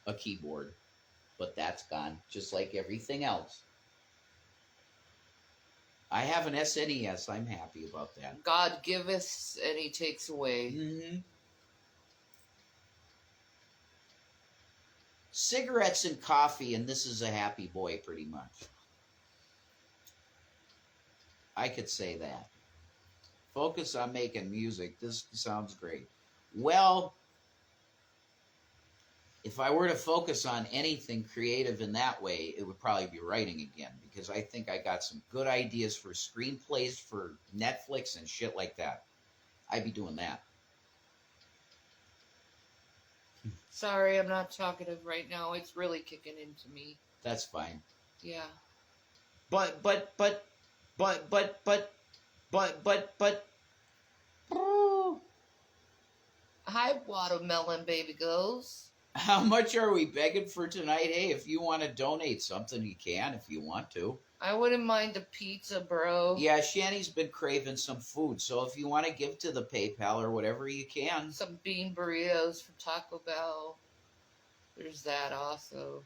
a keyboard. But that's gone, just like everything else. I have an SNES. I'm happy about that. God giveth and he takes away. Mm-hmm. Cigarettes and coffee, and this is a happy boy, pretty much. I could say that. Focus on making music. This sounds great. Well, if I were to focus on anything creative in that way, it would probably be writing again, because I think I got some good ideas for screenplays for Netflix and shit like that. I'd be doing that. Sorry, I'm not talkative right now. It's really kicking into me. That's fine. Yeah. But. Hi, watermelon baby goes. How much are we begging for tonight? Hey, if you want to donate something, you can if you want to. I wouldn't mind a pizza, bro. Yeah, Shanny's been craving some food, so if you want to give to the PayPal or whatever, you can. Some bean burritos from Taco Bell. There's that also.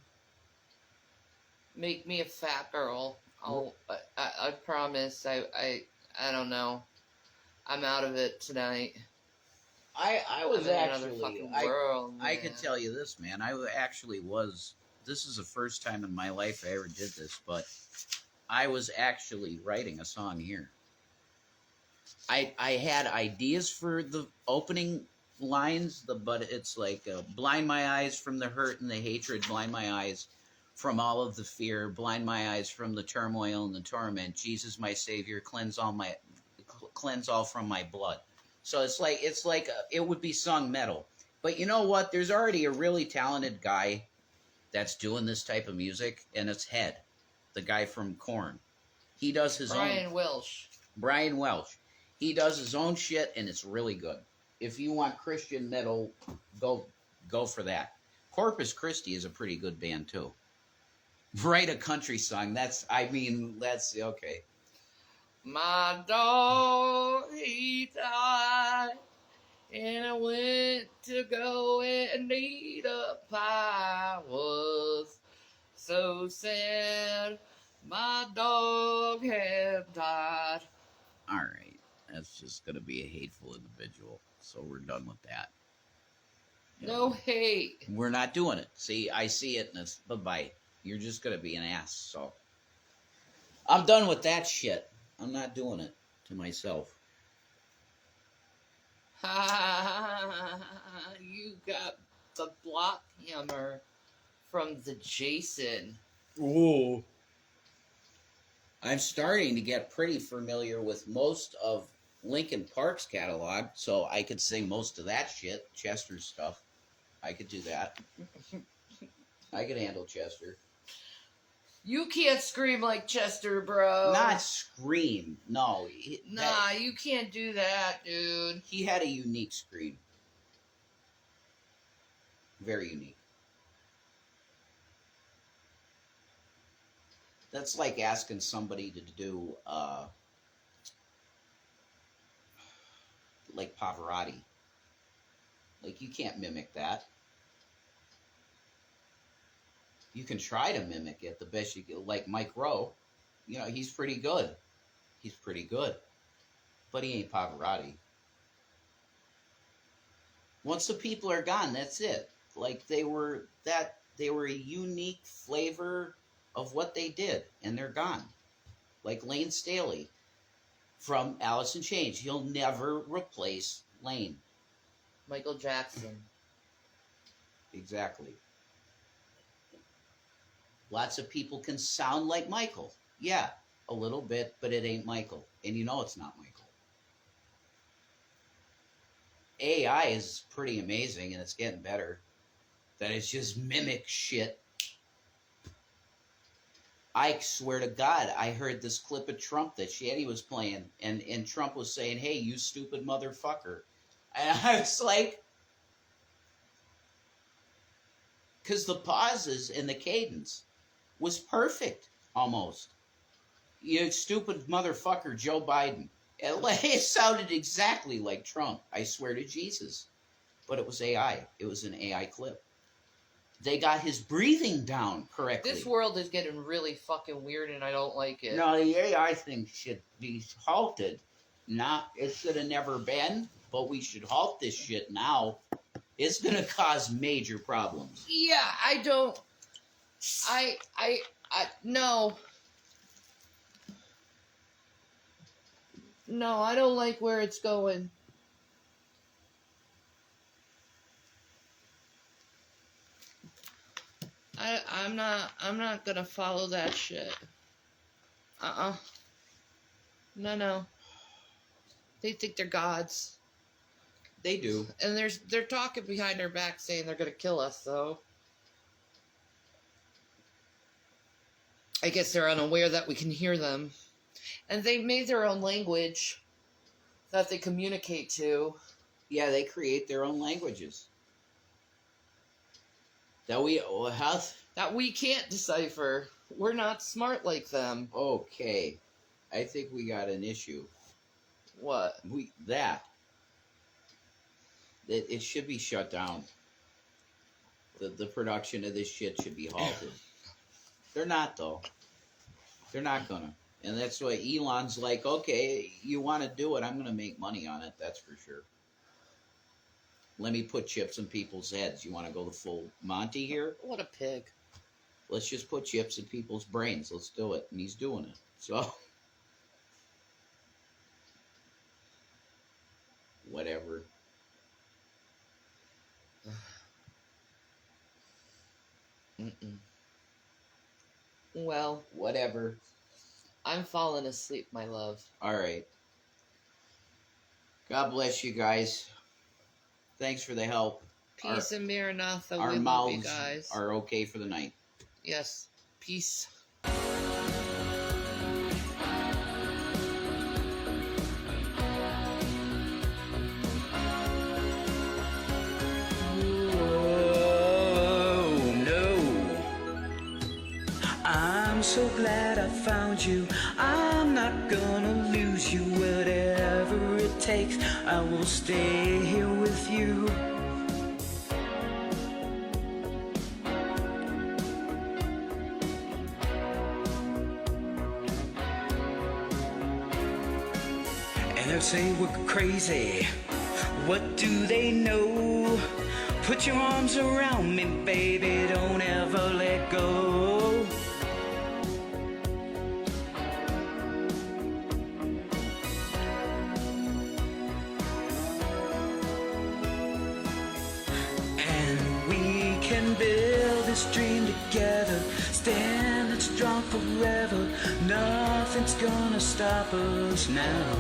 Make me a fat girl. I promise. I don't know. I'm out of it tonight. I was actually, I man. could tell you this, man. I actually was, this is the first time in my life I ever did this, but I was actually writing a song here. I had ideas for the opening lines, but it's like, blind my eyes from the hurt and the hatred, blind my eyes from all of the fear, blind my eyes from the turmoil and the torment. Jesus, my Savior, cleanse all from my blood. So it's like it would be sung metal. But you know what? There's already a really talented guy that's doing this type of music, and it's Head, the guy from Korn. He does his own. Brian Welch. He does his own shit, and it's really good. If you want Christian metal, go for that. Corpus Christi is a pretty good band too. Write a country song. That's okay. My dog, he died, and I went to go and eat a pie. Was so sad, my dog had died. All right, that's just going to be a hateful individual, so we're done with that. No hate. We're not doing it. See, I see it, and it's bye-bye. You're just going to be an ass, so. I'm done with that shit. I'm not doing it to myself. You got the block hammer from the Jason. Ooh. I'm starting to get pretty familiar with most of Linkin Park's catalog, so I could sing most of that shit, Chester's stuff. I could do that. I could handle Chester. You can't scream like Chester, bro. Not scream. No. You can't do that, dude. He had a unique scream. Very unique. That's like asking somebody to do, like Pavarotti. Like, you can't mimic that. You can try to mimic it the best you can. Like Mike Rowe, he's pretty good. He's pretty good. But he ain't Pavarotti. Once the people are gone, that's it. Like, they were a unique flavor of what they did, and they're gone. Like Lane Staley from Alice in Chains. He'll never replace Lane. Michael Jackson. Exactly. Lots of people can sound like Michael. Yeah, a little bit, but it ain't Michael. And you know it's not Michael. AI is pretty amazing, and it's getting better. That it's just mimic shit. I swear to God, I heard this clip of Trump that Shanny was playing, and Trump was saying, "Hey, you stupid motherfucker." And I was like, because the pauses and the cadence was perfect, almost. You stupid motherfucker, Joe Biden. It sounded exactly like Trump, I swear to Jesus. But it was AI. It was an AI clip. They got his breathing down correctly. This world is getting really fucking weird, and I don't like it. No, the AI thing should be halted. It should have never been, but we should halt this shit now. It's gonna cause major problems. Yeah, I don't. No. No, I don't like where it's going. I'm not gonna follow that shit. No. They think they're gods. They do. And they're talking behind our back saying they're gonna kill us, though. I guess they're unaware that we can hear them. And they made their own language that they communicate to. Yeah, they create their own languages. That we can't decipher. We're not smart like them. Okay. I think we got an issue. What? It should be shut down. The production of this shit should be halted. They're not, though. They're not gonna. And that's why Elon's like, okay, you want to do it, I'm gonna make money on it, that's for sure. Let me put chips in people's heads. You want to go the full Monty here? What a pig. Let's just put chips in people's brains. Let's do it. And he's doing it. So, whatever. Well, whatever. I'm falling asleep, my love. All right. God bless you guys. Thanks for the help. Peace and Maranatha. Our we mouths love you guys. are okay for the night. Yes. Peace. I'm so glad I found you. I'm not gonna lose you. Whatever it takes, I will stay here with you. And they'll say we're crazy. What do they know? Put your arms around me, baby. Don't ever let go. Build this dream together, standing strong forever. Nothing's gonna stop us now.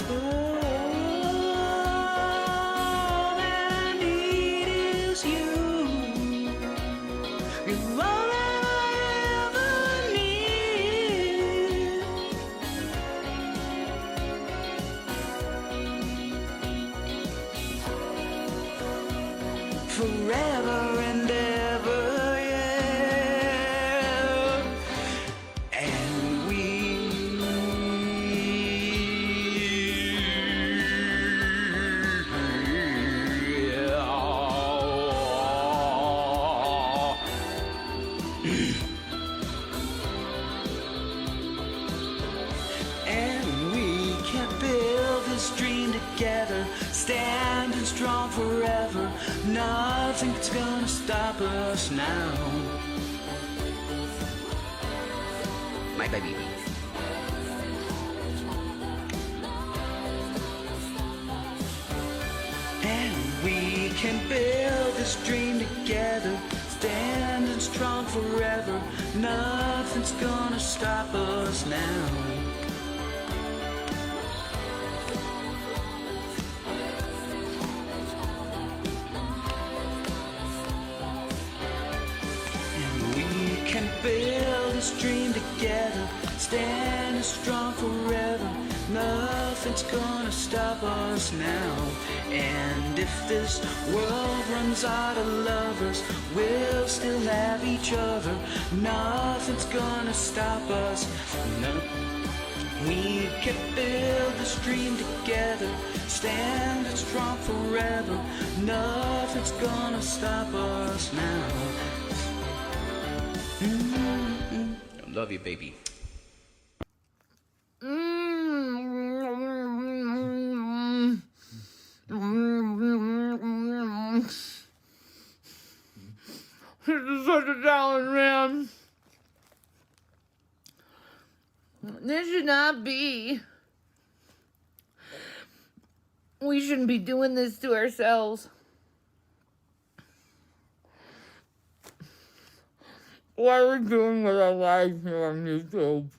All I need is you. You're all forever and ever, yeah. And we can build this dream together, standing strong forever. Nothing's gonna stop us now. My baby. And we can build this dream together, standing strong forever. Nothing's gonna stop us now. Build this dream together, standing strong forever. Nothing nothing's gonna stop us now. And if this world runs out of lovers, we'll still have each other. Nothing's gonna stop us. We can build this dream together, standing strong forever. Nothing's gonna stop us now. I love you, baby. This is such a challenge, man. This should not be. We shouldn't be doing this to ourselves. Why are we doing with our lives here on YouTube?